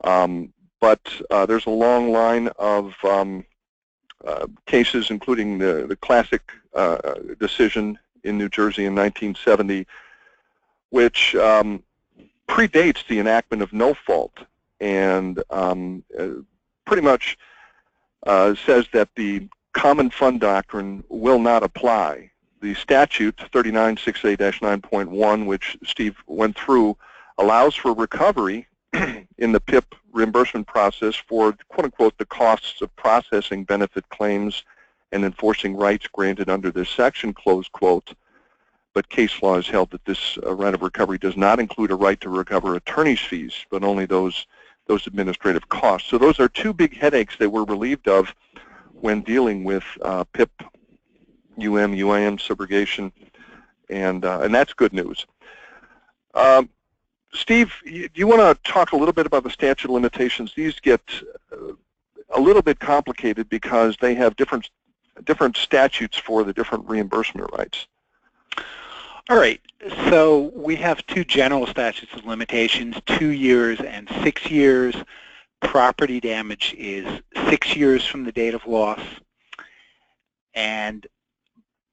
But there's a long line of cases, including the classic decision in New Jersey in 1970, which predates the enactment of no fault, and pretty much says that the common fund doctrine will not apply. The statute 3968-9.1, which Steve went through, allows for recovery in the PIP reimbursement process for, quote-unquote, the costs of processing benefit claims and enforcing rights granted under this section, close quote. But case law has held that this right of recovery does not include a right to recover attorney's fees, but only those administrative costs. So those are two big headaches that we're relieved of when dealing with PIP, UIM subrogation, and that's good news. Steve, do you want to talk a little bit about the statute of limitations? These get a little bit complicated because they have different statutes for the different reimbursement rights. All right, so we have two general statutes of limitations, 2 years and 6 years. Property damage is 6 years from the date of loss, and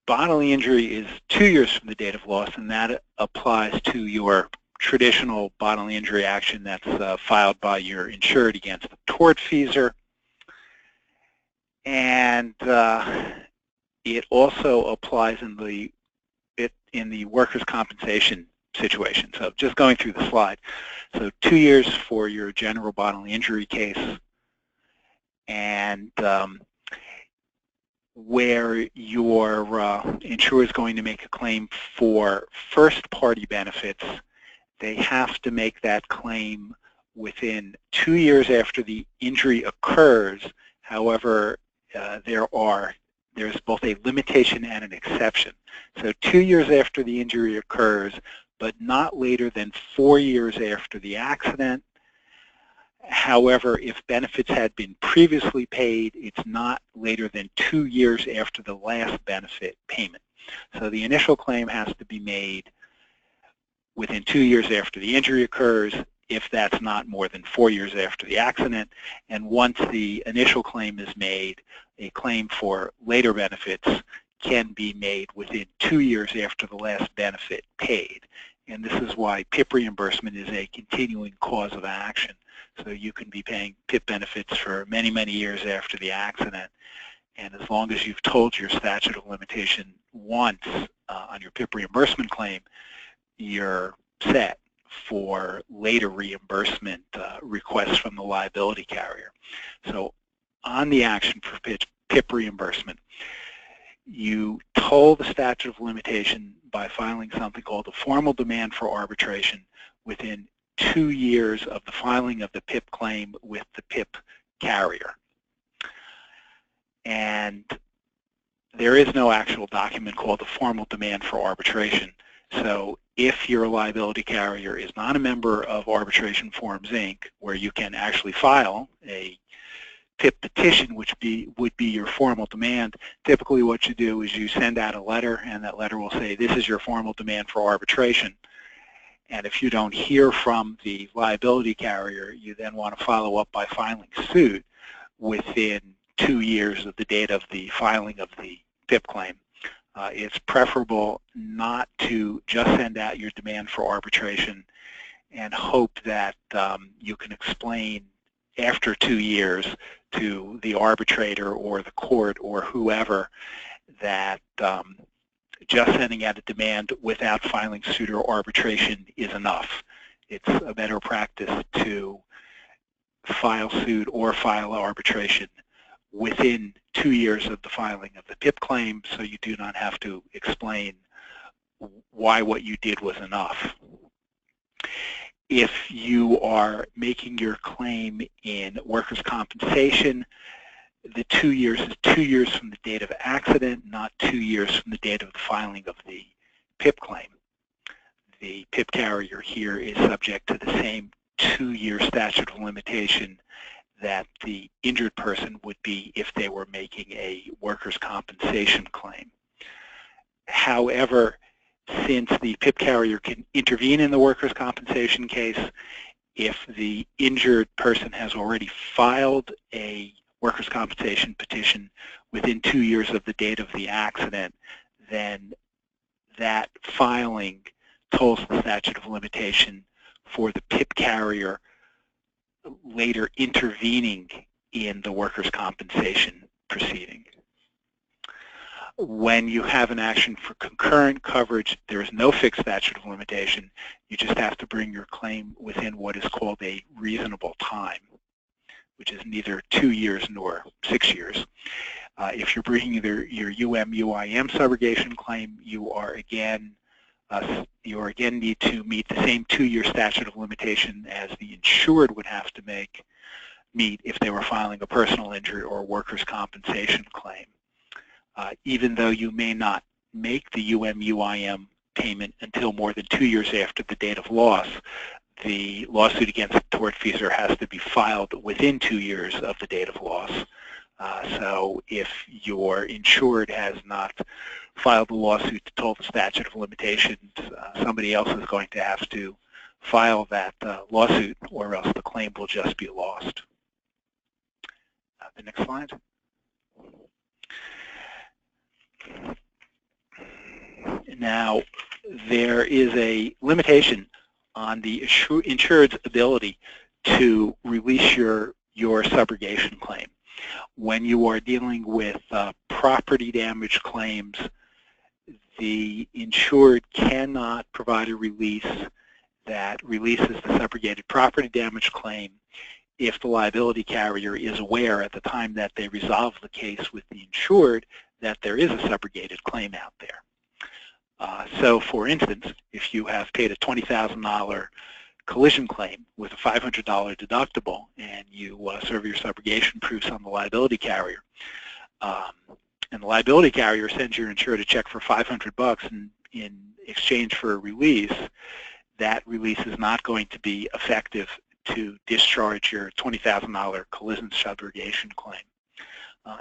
bodily injury is 2 years from the date of loss, and that applies to your traditional bodily injury action that's filed by your insured against the tortfeasor. And it also applies in the workers' compensation situation. So just going through the slide. So 2 years for your general bodily injury case, and where your insurer is going to make a claim for first-party benefits, they have to make that claim within 2 years after the injury occurs. However, there's both a limitation and an exception. So 2 years after the injury occurs, but not later than 4 years after the accident. However, if benefits had been previously paid, it's not later than 2 years after the last benefit payment. So the initial claim has to be made within 2 years after the injury occurs, if that's not more than 4 years after the accident. And once the initial claim is made, a claim for later benefits can be made within 2 years after the last benefit paid. And this is why PIP reimbursement is a continuing cause of action. So you can be paying PIP benefits for many, many years after the accident. And as long as you've told your statute of limitation once on your PIP reimbursement claim, you're set for later reimbursement requests from the liability carrier. So on the action for PIP reimbursement, you toll the statute of limitation by filing something called a formal demand for arbitration within 2 years of the filing of the PIP claim with the PIP carrier. And there is no actual document called a formal demand for arbitration. So if your liability carrier is not a member of Arbitration Forms, Inc., where you can actually file a PIP petition, which would be your formal demand, typically what you do is you send out a letter, and that letter will say, this is your formal demand for arbitration. And if you don't hear from the liability carrier, you then want to follow up by filing suit within 2 years of the date of the filing of the PIP claim. It's preferable not to just send out your demand for arbitration and hope that you can explain after 2 years to the arbitrator or the court or whoever that just sending out a demand without filing suit or arbitration is enough. It's a better practice to file suit or file arbitration within 2 years of the filing of the PIP claim, so you do not have to explain why what you did was enough. If you are making your claim in workers' compensation, the 2 years is 2 years from the date of accident, not 2 years from the date of the filing of the PIP claim. The PIP carrier here is subject to the same 2-year statute of limitation that the injured person would be if they were making a workers' compensation claim. However, since the PIP carrier can intervene in the workers' compensation case, if the injured person has already filed a workers' compensation petition within 2 years of the date of the accident, then that filing tolls the statute of limitation for the PIP carrier later intervening in the workers' compensation proceeding. When you have an action for concurrent coverage, there is no fixed statute of limitation. You just have to bring your claim within what is called a reasonable time, which is neither 2 years nor 6 years. If you're bringing either your UM/UIM subrogation claim, you again need to meet the same 2-year statute of limitation as the insured would have to meet if they were filing a personal injury or workers' compensation claim. Even though you may not make the UM/UIM payment until more than 2 years after the date of loss, the lawsuit against the tortfeasor has to be filed within 2 years of the date of loss. So if your insured has not filed a lawsuit to toll the statute of limitations, somebody else is going to have to file that lawsuit, or else the claim will just be lost. The next slide. Now, there is a limitation on the insured's ability to release your subrogation claim. When you are dealing with property damage claims, the insured cannot provide a release that releases the subrogated property damage claim if the liability carrier is aware at the time that they resolve the case with the insured that there is a subrogated claim out there. So for instance, if you have paid a $20,000 collision claim with a $500 deductible and you serve your subrogation proofs on the liability carrier, and the liability carrier sends your insured a check for $500 in exchange for a release, that release is not going to be effective to discharge your $20,000 collision subrogation claim.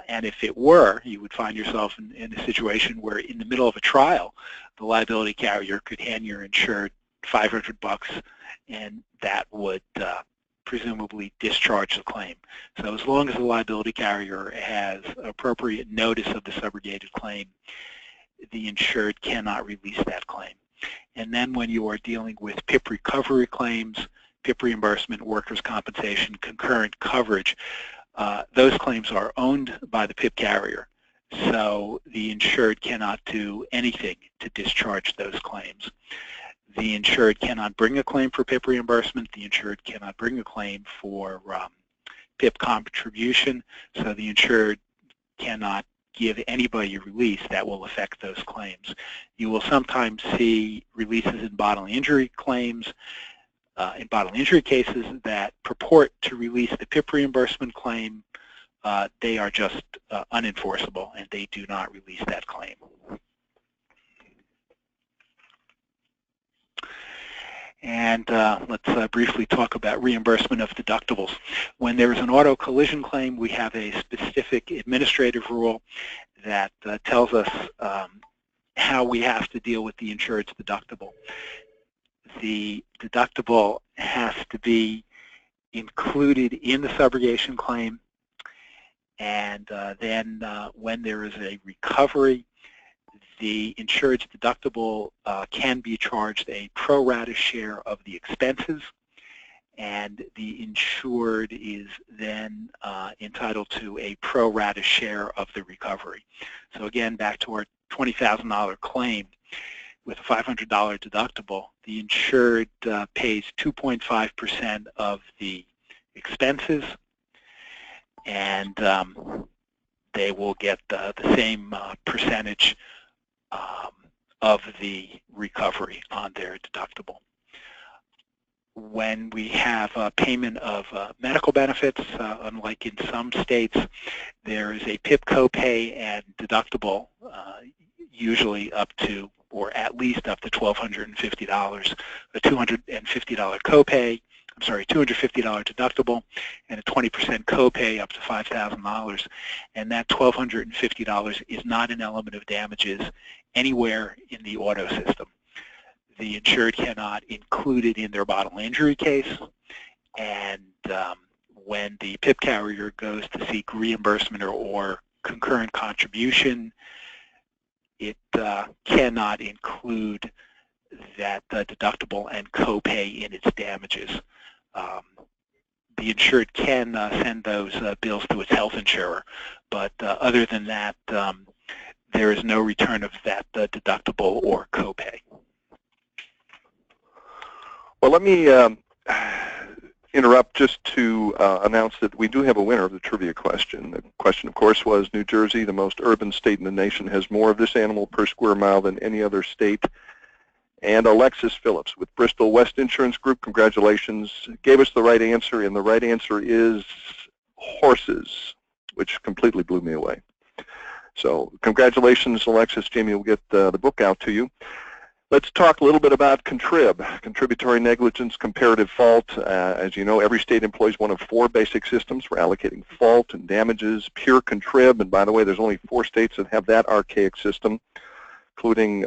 And if it were, you would find yourself in a situation where in the middle of a trial, the liability carrier could hand your insured $500 and that would presumably discharge the claim. So as long as the liability carrier has appropriate notice of the subrogated claim, the insured cannot release that claim. And then when you are dealing with PIP recovery claims, PIP reimbursement, workers' compensation, concurrent coverage, those claims are owned by the PIP carrier. So the insured cannot do anything to discharge those claims. The insured cannot bring a claim for PIP reimbursement. The insured cannot bring a claim for PIP contribution. So the insured cannot give anybody a release that will affect those claims. You will sometimes see releases in bodily injury claims, in bodily injury cases that purport to release the PIP reimbursement claim. They are just unenforceable and they do not release that claim. And let's briefly talk about reimbursement of deductibles. When there is an auto collision claim, we have a specific administrative rule that tells us how we have to deal with the insured's deductible. The deductible has to be included in the subrogation claim, and then when there is a recovery, the insured's deductible can be charged a pro rata share of the expenses, and the insured is then entitled to a pro rata share of the recovery. So again, back to our $20,000 claim with a $500 deductible, the insured pays 2.5% of the expenses, and they will get the same percentage of the recovery on their deductible. When we have payment of medical benefits, unlike in some states, there is a PIP copay and deductible, usually up to, or at least up to $1,250, a $250 copay, I'm sorry, $250 deductible, and a 20% copay up to $5,000. And that $1,250 is not an element of damages anywhere in the auto system. The insured cannot include it in their bodily injury case, and when the PIP carrier goes to seek reimbursement or concurrent contribution, it cannot include that deductible and copay in its damages. The insured can send those bills to its health insurer, but other than that, there is no return of that deductible or copay. Well, let me interrupt just to announce that we do have a winner of the trivia question. The question, of course, was New Jersey, the most urban state in the nation, has more of this animal per square mile than any other state. And Alexis Phillips with Bristol West Insurance Group, congratulations, gave us the right answer, and the right answer is horses, which completely blew me away. So congratulations, Alexis. Jamie will get the book out to you. Let's talk a little bit about contributory negligence, comparative fault. As you know, every state employs one of 4 basic systems for allocating fault and damages, pure contrib, and by the way, there's only 4 states that have that archaic system, including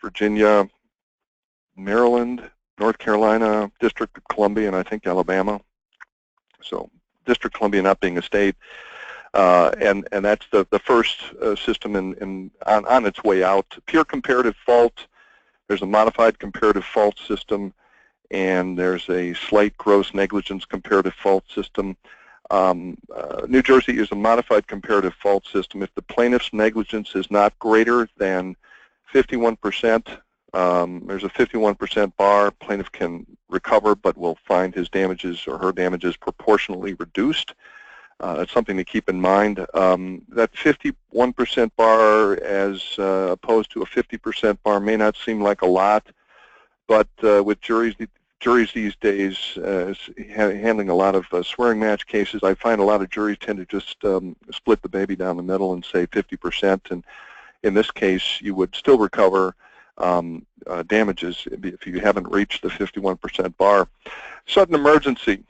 Virginia, Maryland, North Carolina, District of Columbia, and I think Alabama. So District of Columbia not being a state. And that's the first system on its way out. Pure comparative fault, there's a modified comparative fault system, and there's a slight gross negligence comparative fault system. New Jersey is a modified comparative fault system. If the plaintiff's negligence is not greater than 51%, there's a 51% bar. Plaintiff can recover, but will find his damages or her damages proportionally reduced. That's something to keep in mind. That 51% bar as opposed to a 50% bar may not seem like a lot, but with juries juries these days handling a lot of swearing match cases. I find a lot of juries tend to just split the baby down the middle and say 50%, and in this case you would still recover damages if you haven't reached the 51% bar. Sudden emergency.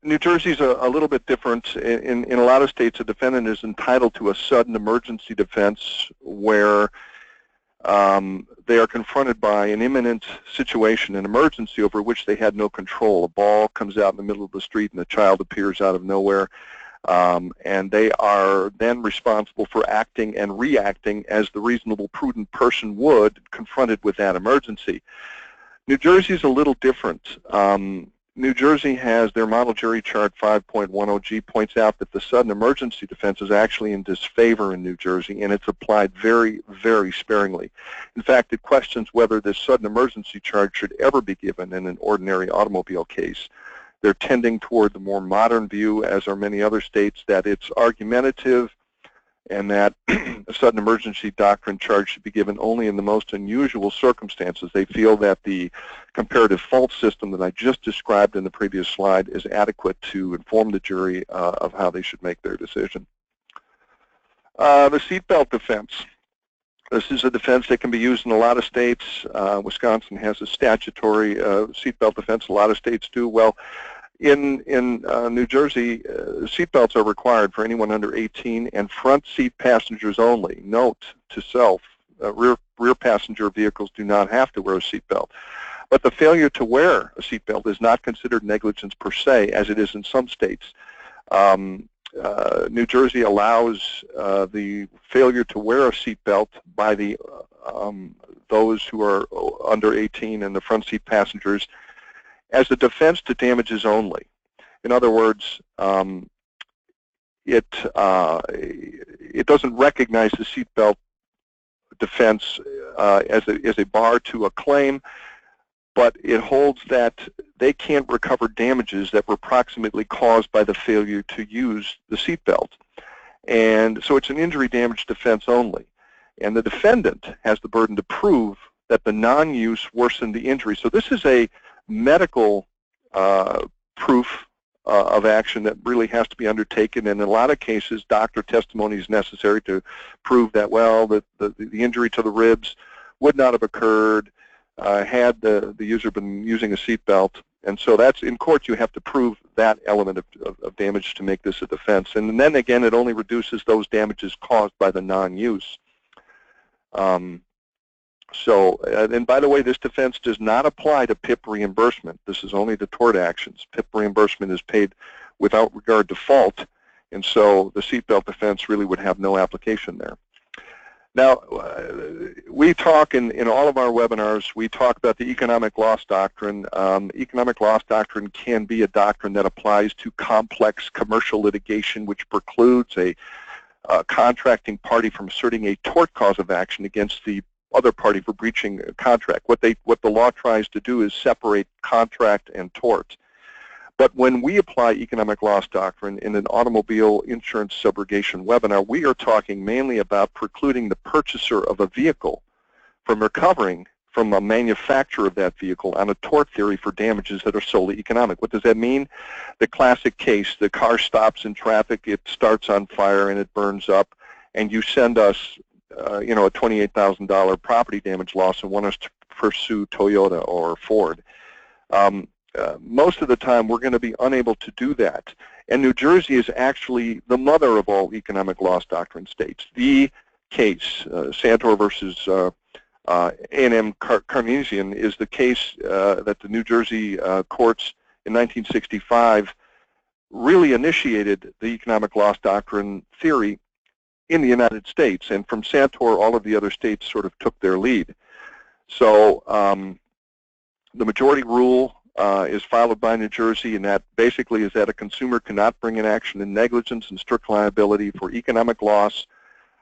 New Jersey's a little bit different. In a lot of states, a defendant is entitled to a sudden emergency defense where they are confronted by an imminent situation, an emergency over which they had no control. A ball comes out in the middle of the street and a child appears out of nowhere, and they are then responsible for acting and reacting as the reasonable, prudent person would confronted with that emergency. New Jersey's a little different. New Jersey has their model jury chart 5.10G points out that the sudden emergency defense is actually in disfavor in New Jersey, and it's applied very, very sparingly. In fact, it questions whether this sudden emergency charge should ever be given in an ordinary automobile case. They're tending toward the more modern view, as are many other states, that it's argumentative and that a sudden emergency doctrine charge should be given only in the most unusual circumstances. They feel that the comparative fault system that I just described in the previous slide is adequate to inform the jury of how they should make their decision. The seatbelt defense. This is a defense that can be used in a lot of states. Wisconsin has a statutory seatbelt defense. A lot of states do. Well, in New Jersey, seatbelts are required for anyone under 18 and front seat passengers only. Note to self, rear passenger vehicles do not have to wear a seatbelt. But the failure to wear a seatbelt is not considered negligence per se, as it is in some states. New Jersey allows the failure to wear a seatbelt by the those who are under 18 and the front seat passengers as a defense to damages only. In other words, it doesn't recognize the seatbelt defense as a bar to a claim, but it holds that they can't recover damages that were proximately caused by the failure to use the seatbelt. And so it's an injury damage defense only. And the defendant has the burden to prove that the non-use worsened the injury. So this is a medical proof of action that really has to be undertaken, and in a lot of cases doctor testimony is necessary to prove that, well, the injury to the ribs would not have occurred had the user been using a seatbelt. And so that's, in court you have to prove that element of damage to make this a defense. And then again, it only reduces those damages caused by the non-use. And by the way, this defense does not apply to PIP reimbursement. This is only to tort actions. PIP reimbursement is paid without regard to fault, and so the seatbelt defense really would have no application there. Now, we talk in all of our webinars, we talk about the economic loss doctrine. Economic loss doctrine can be a doctrine that applies to complex commercial litigation, which precludes a contracting party from asserting a tort cause of action against the other party for breaching a contract. What the law tries to do is separate contract and tort. But when we apply economic loss doctrine in an automobile insurance subrogation webinar, we are talking mainly about precluding the purchaser of a vehicle from recovering from a manufacturer of that vehicle on a tort theory for damages that are solely economic. What does that mean? The classic case, the car stops in traffic, it starts on fire and it burns up, and you send us a $28,000 property damage loss and want us to pursue Toyota or Ford. Most of the time we're going to be unable to do that. And New Jersey is actually the mother of all economic loss doctrine states. The case, Santor versus A&M Carnesian, is the case that the New Jersey courts in 1965 really initiated the economic loss doctrine theory in the United States, and from Santor, all of the other states sort of took their lead. So the majority rule is followed by New Jersey, and that basically is that a consumer cannot bring an action in negligence and strict liability for economic loss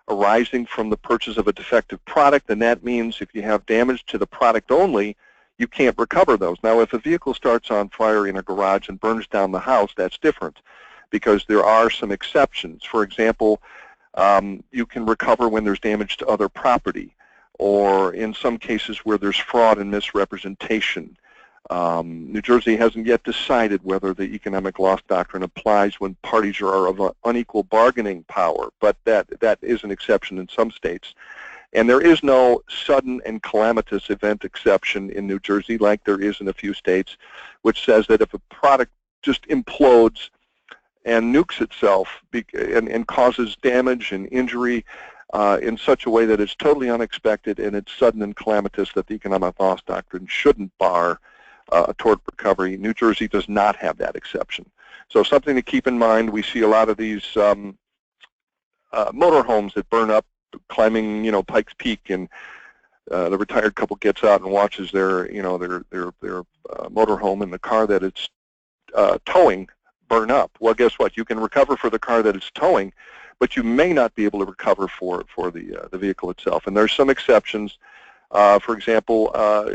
arising from the purchase of a defective product, and that means if you have damage to the product only, you can't recover those. Now, if a vehicle starts on fire in a garage and burns down the house, that's different, because there are some exceptions. For example, you can recover when there's damage to other property, or in some cases where there's fraud and misrepresentation. New Jersey hasn't yet decided whether the economic loss doctrine applies when parties are of unequal bargaining power, but that is an exception in some states. And there is no sudden and calamitous event exception in New Jersey like there is in a few states, which says that if a product just implodes and nukes itself and causes damage and injury in such a way that it's totally unexpected and it's sudden and calamitous, that the economic loss doctrine shouldn't bar a tort recovery. New Jersey does not have that exception. So something to keep in mind. We see a lot of these motorhomes that burn up, climbing, Pikes Peak, and the retired couple gets out and watches their motorhome and the car that it's towing burn up. Well, guess what? You can recover for the car that it's towing, but you may not be able to recover for the vehicle itself. And there's some exceptions. For example,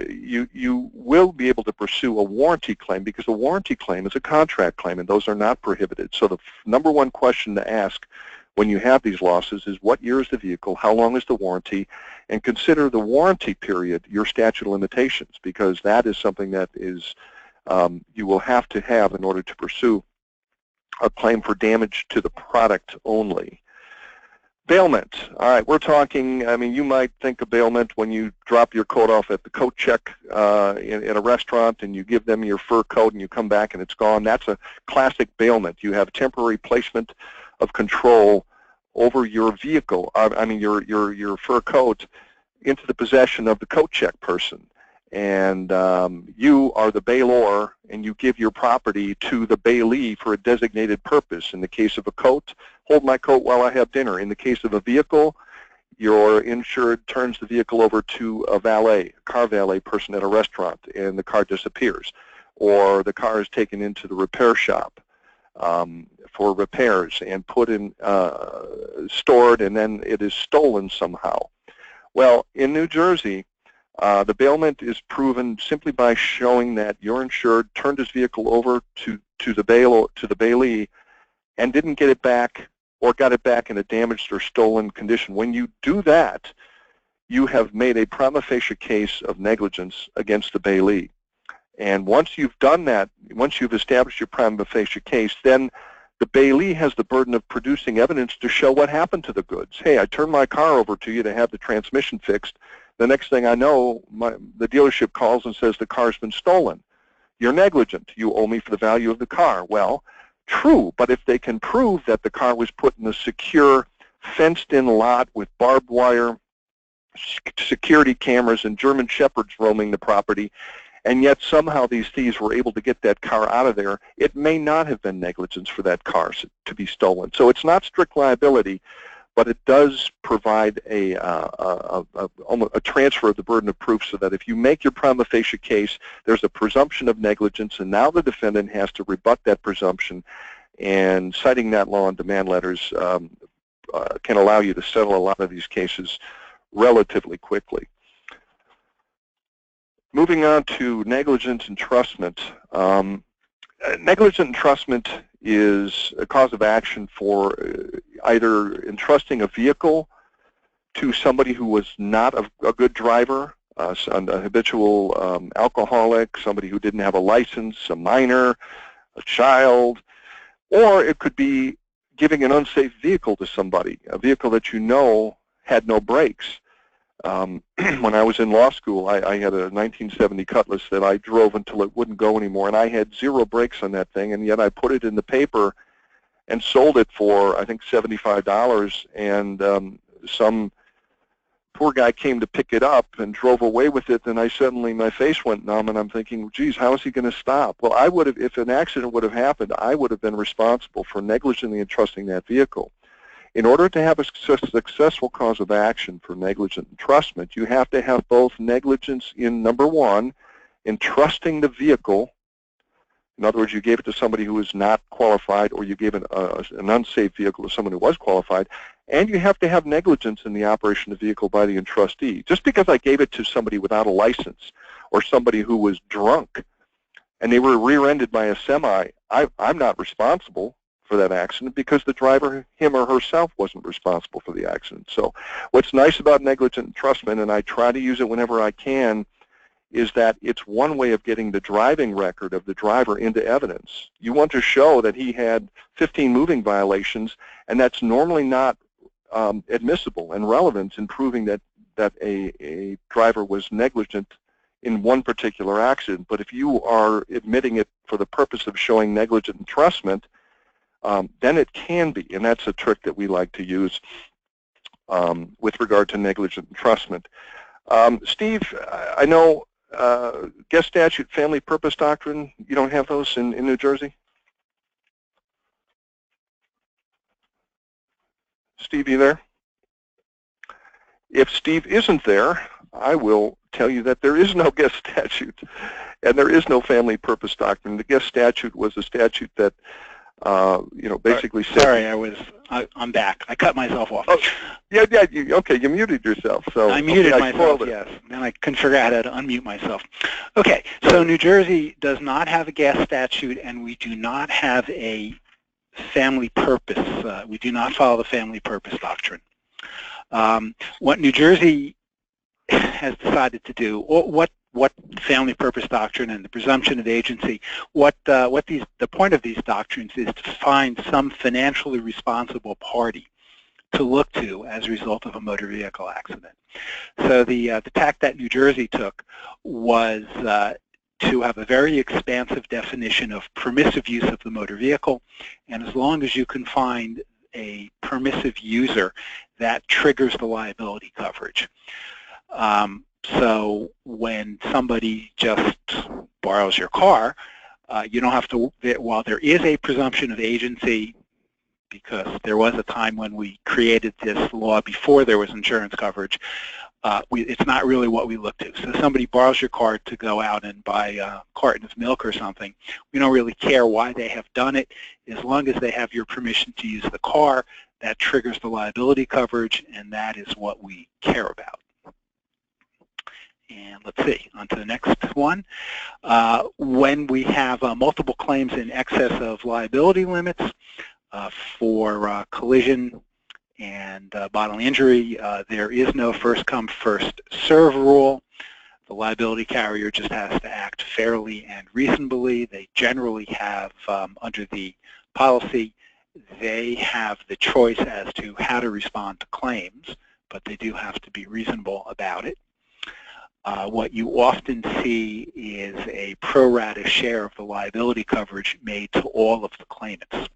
you will be able to pursue a warranty claim, because a warranty claim is a contract claim, and those are not prohibited. So the number one question to ask when you have these losses is, what year is the vehicle, how long is the warranty, and consider the warranty period your statute of limitations, because that is something that is you will have to have in order to pursue a claim for damage to the product only. Bailment. All right, we're talking, you might think of bailment when you drop your coat off at the coat check in a restaurant and you give them your fur coat and you come back and it's gone. That's a classic bailment. You have temporary placement of control over your vehicle, your fur coat, into the possession of the coat check person. And you are the bailor, and you give your property to the bailee for a designated purpose. In the case of a coat, hold my coat while I have dinner. In the case of a vehicle, your insured turns the vehicle over to a valet, a car valet person at a restaurant, and the car disappears. Or the car is taken into the repair shop for repairs and put in, stored, and then it is stolen somehow. Well, in New Jersey, the bailment is proven simply by showing that your insured turned his vehicle over to the bailee and didn't get it back, or got it back in a damaged or stolen condition. When you do that, you have made a prima facie case of negligence against the bailee. And once you've done that, once you've established your prima facie case, then the bailee has the burden of producing evidence to show what happened to the goods. Hey, I turned my car over to you to have the transmission fixed. The next thing I know, the dealership calls and says the car's been stolen. You're negligent. You owe me for the value of the car. Well, true, but if they can prove that the car was put in a secure, fenced-in lot with barbed wire, security cameras, and German shepherds roaming the property, and yet somehow these thieves were able to get that car out of there, it may not have been negligence for that car to be stolen. So it's not strict liability, but it does provide a transfer of the burden of proof, so that if you make your prima facie case, there's a presumption of negligence, and now the defendant has to rebut that presumption, and citing that law in demand letters can allow you to settle a lot of these cases relatively quickly. Moving on to negligent entrustment. Negligent entrustment is a cause of action for either entrusting a vehicle to somebody who was not a good driver, a habitual alcoholic, somebody who didn't have a license, a minor, a child, or it could be giving an unsafe vehicle to somebody, a vehicle that you know had no brakes. When I was in law school, I had a 1970 Cutlass that I drove until it wouldn't go anymore, and I had zero brakes on that thing, and yet I put it in the paper and sold it for, I think, $75, and some poor guy came to pick it up and drove away with it, and my face went numb, and I'm thinking, geez, how is he going to stop? Well, I would have, if an accident would have happened, I would have been responsible for negligently entrusting that vehicle. In order to have a successful cause of action for negligent entrustment, you have to have both negligence in, number one, entrusting the vehicle. In other words, you gave it to somebody who was not qualified, or you gave an unsafe vehicle to someone who was qualified, and you have to have negligence in the operation of the vehicle by the entrustee. Just because I gave it to somebody without a license, or somebody who was drunk, and they were rear-ended by a semi, I'm not responsible for that accident, because the driver, him or herself, wasn't responsible for the accident. So what's nice about negligent entrustment, and I try to use it whenever I can, is that it's one way of getting the driving record of the driver into evidence. You want to show that he had 15 moving violations, and that's normally not admissible and relevant in proving that a driver was negligent in one particular accident. But if you are admitting it for the purpose of showing negligent entrustment, then it can be, and that's a trick that we like to use with regard to negligent entrustment. Steve, I know guest statute, family purpose doctrine, you don't have those in New Jersey? Steve, you there? If Steve isn't there, I will tell you that there is no guest statute and there is no family purpose doctrine. The guest statute was a statute that basically said... Sorry, I'm back. I cut myself off. Oh, yeah, okay, you muted yourself. So I muted myself, yes. Then I couldn't figure out how to unmute myself. Okay, so New Jersey does not have a guest statute, and we do not have a family purpose. We do not follow the family purpose doctrine. What New Jersey has decided to do, what family purpose doctrine and the presumption of agency, the point of these doctrines is to find some financially responsible party to look to as a result of a motor vehicle accident. So the tack that New Jersey took was to have a very expansive definition of permissive use of the motor vehicle, and as long as you can find a permissive user, that triggers the liability coverage. So when somebody just borrows your car, you don't have to, while there is a presumption of agency, because there was a time when we created this law before there was insurance coverage, it's not really what we look to. So somebody borrows your car to go out and buy a carton of milk or something. We don't really care why they have done it. As long as they have your permission to use the car, that triggers the liability coverage, and that is what we care about. And let's see, on to the next one. When we have multiple claims in excess of liability limits for collision and bodily injury, there is no first come, first serve rule. The liability carrier just has to act fairly and reasonably. They generally have, under the policy, they have the choice as to how to respond to claims, but they do have to be reasonable about it. What you often see is a pro rata share of the liability coverage made to all of the claimants.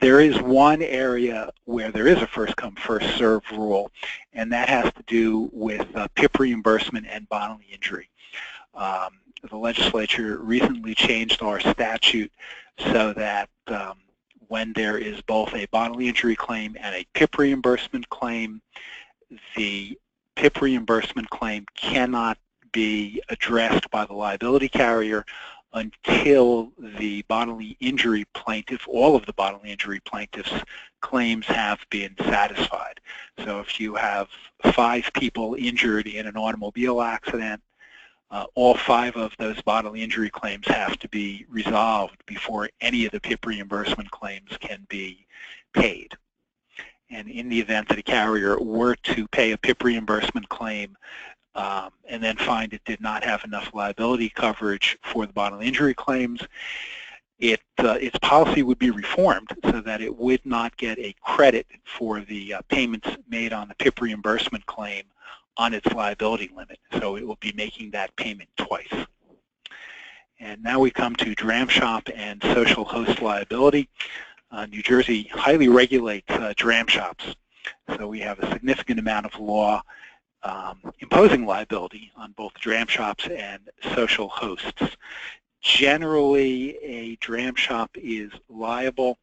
There is one area where there is a first come, first serve rule, and that has to do with PIP reimbursement and bodily injury. The legislature recently changed our statute so that when there is both a bodily injury claim and a PIP reimbursement claim, the PIP reimbursement claim cannot be addressed by the liability carrier until the bodily injury plaintiff, all of the bodily injury plaintiff's claims have been satisfied. So if you have 5 people injured in an automobile accident, all 5 of those bodily injury claims have to be resolved before any of the PIP reimbursement claims can be paid. And in the event that a carrier were to pay a PIP reimbursement claim and then find it did not have enough liability coverage for the bodily injury claims, its policy would be reformed so that it would not get a credit for the payments made on the PIP reimbursement claim on its liability limit. So it will be making that payment twice. And now we come to dram shop and social host liability. New Jersey highly regulates dram shops, so we have a significant amount of law imposing liability on both dram shops and social hosts. Generally, a dram shop is liable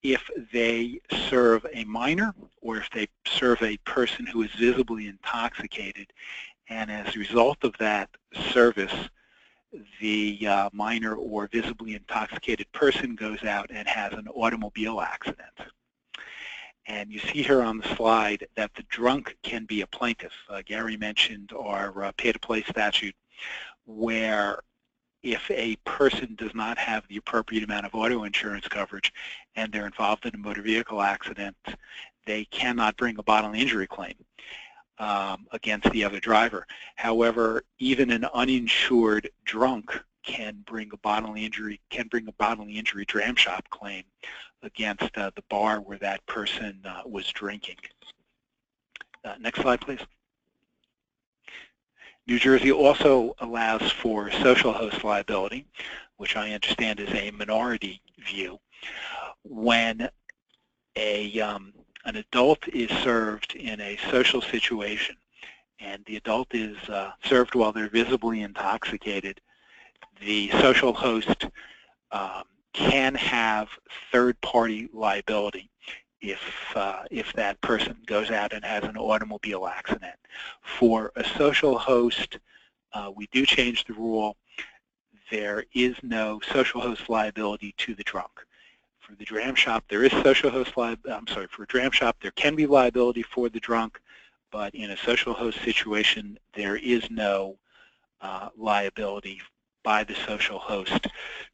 if they serve a minor or if they serve a person who is visibly intoxicated, and as a result of that service, the minor or visibly intoxicated person goes out and has an automobile accident. And you see here on the slide that the drunk can be a plaintiff. Gary mentioned our pay-to-play statute, where if a person does not have the appropriate amount of auto insurance coverage and they're involved in a motor vehicle accident, they cannot bring a bodily injury claim. against the other driver. However, even an uninsured drunk can bring a bodily injury dram shop claim against the bar where that person was drinking. Next slide, please. New Jersey also allows for social host liability, which I understand is a minority view. When an adult is served in a social situation and the adult is served while they're visibly intoxicated, the social host can have third-party liability if that person goes out and has an automobile accident. For a social host, we do change the rule. There is no social host liability to the drunk. For the dram shop, there is social host liability. For a dram shop, there can be liability for the drunk, but in a social host situation, there is no liability by the social host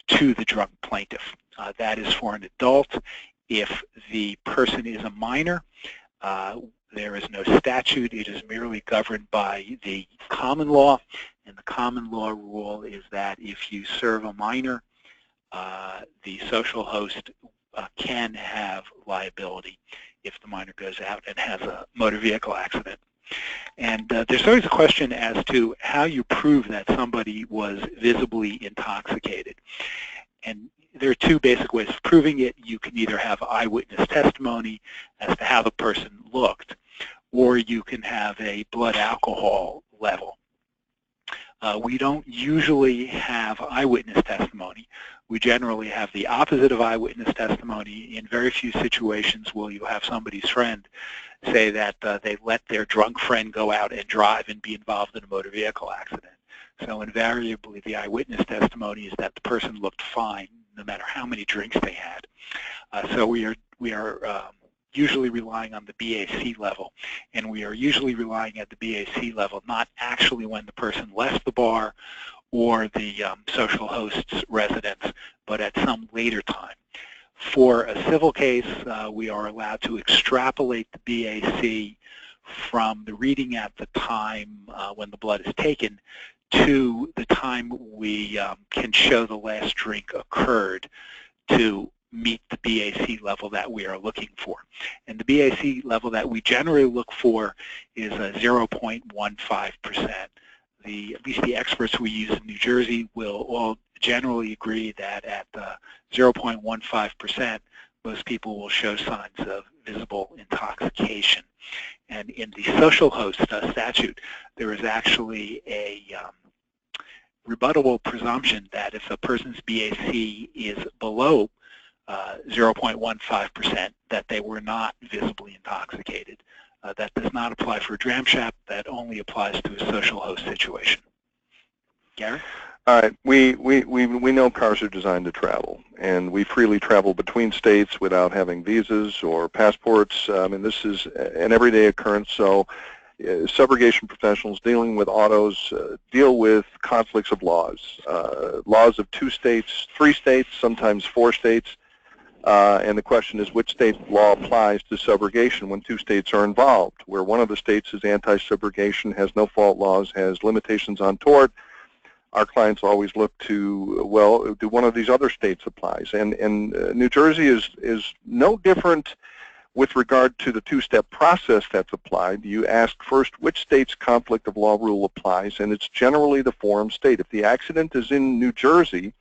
to the drunk plaintiff. That is for an adult. If the person is a minor, there is no statute. It is merely governed by the common law, and the common law rule is that if you serve a minor, the social host can have liability if the minor goes out and has a motor vehicle accident. And there's always a question as to how you prove that somebody was visibly intoxicated. And there are two basic ways of proving it. You can either have eyewitness testimony as to how the person looked, or you can have a blood alcohol level. We don't usually have eyewitness testimony. We generally have the opposite of eyewitness testimony. In very few situations will you have somebody's friend say that they let their drunk friend go out and drive and be involved in a motor vehicle accident. So invariably the eyewitness testimony is that the person looked fine no matter how many drinks they had. So we are usually relying on the BAC level, and we are usually relying at the BAC level not actually when the person left the bar or the social host's residence, but at some later time. For a civil case, we are allowed to extrapolate the BAC from the reading at the time when the blood is taken to the time we can show the last drink occurred to meet the BAC level that we are looking for. And the BAC level that we generally look for is 0.15%. At least the experts we use in New Jersey will all generally agree that at 0.15%, most people will show signs of visible intoxication. And in the social host statute, there is actually a rebuttable presumption that if a person's BAC is below 0.15%, that they were not visibly intoxicated. That does not apply for a dram shop. That only applies to a social host situation. Gary? All right. We know cars are designed to travel, and we freely travel between states without having visas or passports. I mean, this is an everyday occurrence. So subrogation professionals dealing with autos deal with conflicts of laws, laws of 2 states, 3 states, sometimes 4 states. And the question is which state law applies to subrogation when 2 states are involved, where one of the states is anti-subrogation, has no-fault laws, has limitations on tort. Our clients always look to, well, do one of these other states applies? And New Jersey is no different with regard to the 2-step process that's applied. You ask first which state's conflict of law rule applies, and it's generally the forum state. If the accident is in New Jersey's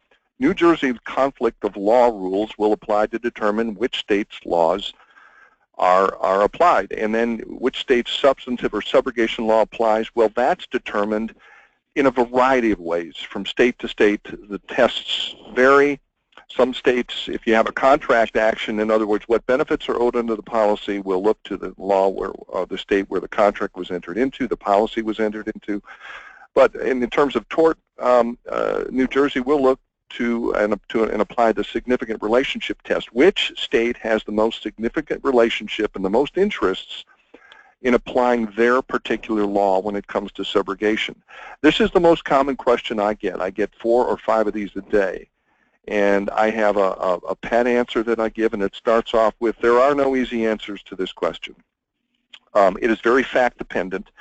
conflict of law rules will apply to determine which state's laws are applied. And then which state's substantive or subrogation law applies, well, that's determined in a variety of ways. From state to state, the tests vary. Some states, if you have a contract action, in other words, what benefits are owed under the policy, will look to the law where the state where the contract was entered into, the policy was entered into. But in terms of tort, New Jersey will look to and apply the significant relationship test. Which state has the most significant relationship and the most interests in applying their particular law when it comes to subrogation? This is the most common question I get. I get 4 or 5 of these a day. And I have a pat answer that I give, and it starts off with, there are no easy answers to this question. It is very fact dependent,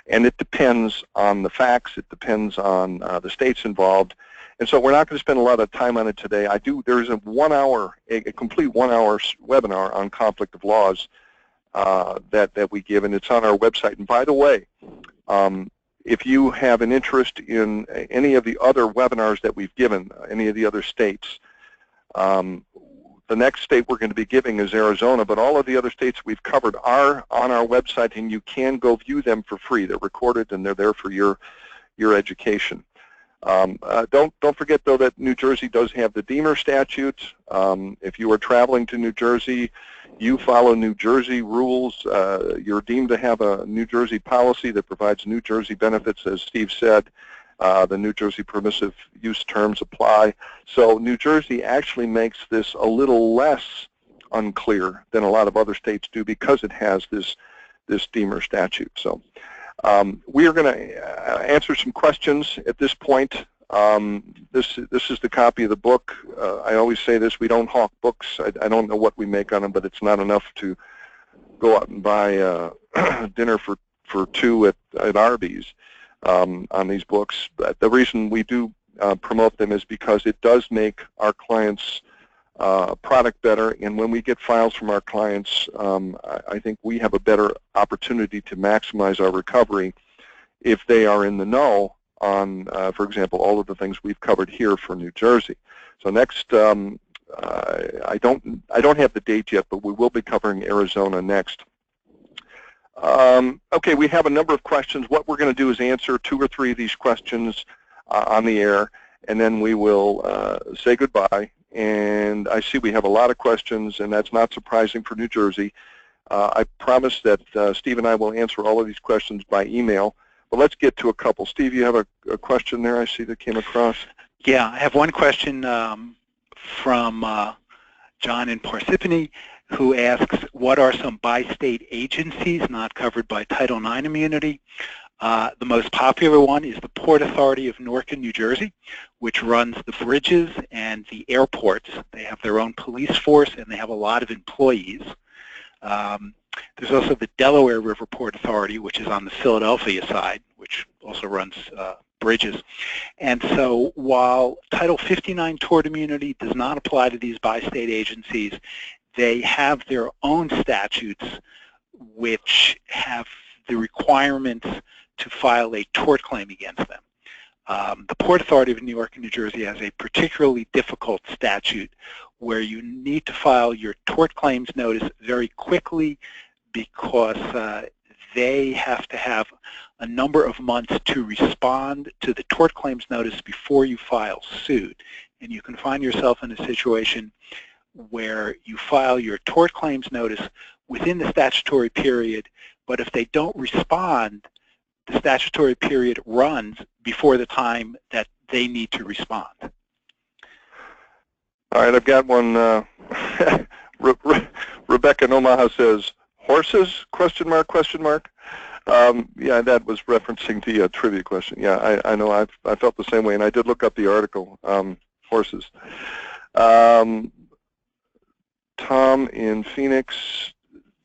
and it depends on the facts. It depends on the states involved. And so we're not going to spend a lot of time on it today. There is a complete 1 hour webinar on conflict of laws that we give, and it's on our website. And by the way, if you have an interest in any of the other webinars that we've given, any of the other states, the next state we're going to be giving is Arizona, but all of the other states we've covered are on our website, and you can go view them for free. They're recorded and they're there for your education. Don't forget, though, that New Jersey does have the Deemer statute. If you are traveling to New Jersey, you follow New Jersey rules. You're deemed to have a New Jersey policy that provides New Jersey benefits, as Steve said. The New Jersey permissive use terms apply. So New Jersey actually makes this a little less unclear than a lot of other states do because it has this Deemer statute. So we are going to answer some questions at this point. This is the copy of the book. I always say this: we don't hawk books. I don't know what we make on them, but it's not enough to go out and buy dinner for two at Arby's on these books. But the reason we do promote them is because it does make our clients' product better, and when we get files from our clients, I think we have a better opportunity to maximize our recovery if they are in the know on, for example, all of the things we've covered here for New Jersey. So next, I don't have the date yet, but we will be covering Arizona next. Okay, we have a number of questions. What we're going to do is answer 2 or 3 of these questions on the air, and then we will say goodbye. And I see we have a lot of questions, and that's not surprising for New Jersey. I promise that Steve and I will answer all of these questions by email, but let's get to a couple. Steve, you have a question there I see that came across? Yeah, I have one question from John in Parsippany, who asks, what are some bi-state agencies not covered by Title IX immunity? The most popular one is the Port Authority of Newark and New Jersey, which runs the bridges and the airports. They have their own police force, and they have a lot of employees. There's also the Delaware River Port Authority, which is on the Philadelphia side, which also runs bridges. And so while Title 59 tort immunity does not apply to these bi-state agencies, they have their own statutes which have the requirements to file a tort claim against them. The Port Authority of New York and New Jersey has a particularly difficult statute where you need to file your tort claims notice very quickly because they have to have a number of months to respond to the tort claims notice before you file suit. And you can find yourself in a situation where you file your tort claims notice within the statutory period, but if they don't respond, the statutory period runs before the time that they need to respond. All right, I've got one. Rebecca in Omaha says, horses, question mark, question mark. Yeah, that was referencing the trivia question. Yeah, I know, I felt the same way, and I did look up the article, horses. Tom in Phoenix,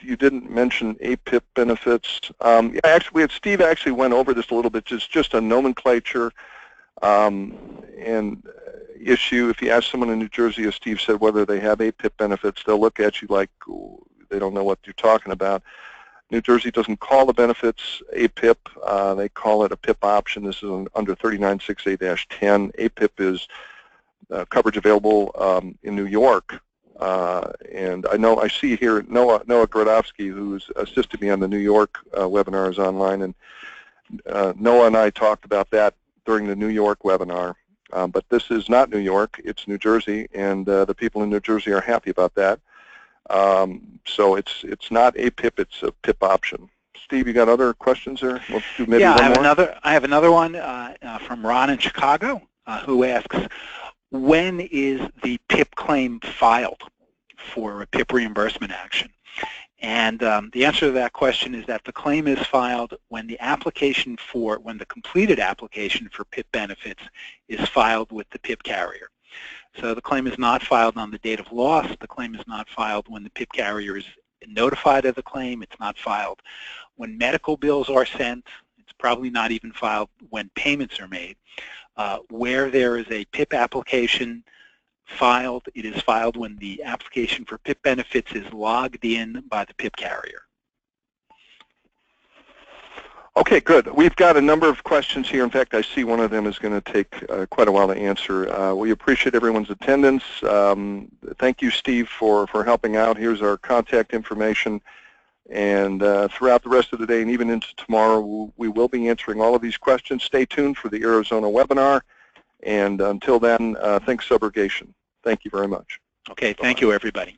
you didn't mention APIP benefits. Yeah, actually, Steve actually went over this a little bit, just a nomenclature and issue. If you ask someone in New Jersey, as Steve said, whether they have APIP benefits, they'll look at you like they don't know what you're talking about. New Jersey doesn't call the benefits APIP. They call it a PIP option. This is under 3968-10. APIP is coverage available in New York. And I see here Noah Grodowski, who's assisted me on the New York webinars online, and Noah and I talked about that during the New York webinar. But this is not New York, it's New Jersey, and the people in New Jersey are happy about that. So it's not a PIP, it's a PIP option. Steve, you got other questions there? Let's do maybe one more. I have another one from Ron in Chicago, who asks, when is the PIP claim filed for a PIP reimbursement action? And the answer to that question is that the claim is filed when the completed application for PIP benefits is filed with the PIP carrier. So the claim is not filed on the date of loss. The claim is not filed when the PIP carrier is notified of the claim, it's not filed. When medical bills are sent, it's probably not even filed when payments are made. Where there is a PIP application filed, it is filed when the application for PIP benefits is logged in by the PIP carrier. Okay, good. We've got a number of questions here. In fact, I see one of them is going to take quite a while to answer. We appreciate everyone's attendance. Thank you, Steve, for helping out. Here's our contact information. And throughout the rest of the day and even into tomorrow, we will be answering all of these questions. Stay tuned for the Arizona webinar. And until then, think subrogation. Thank you very much. Okay, thank you, everybody.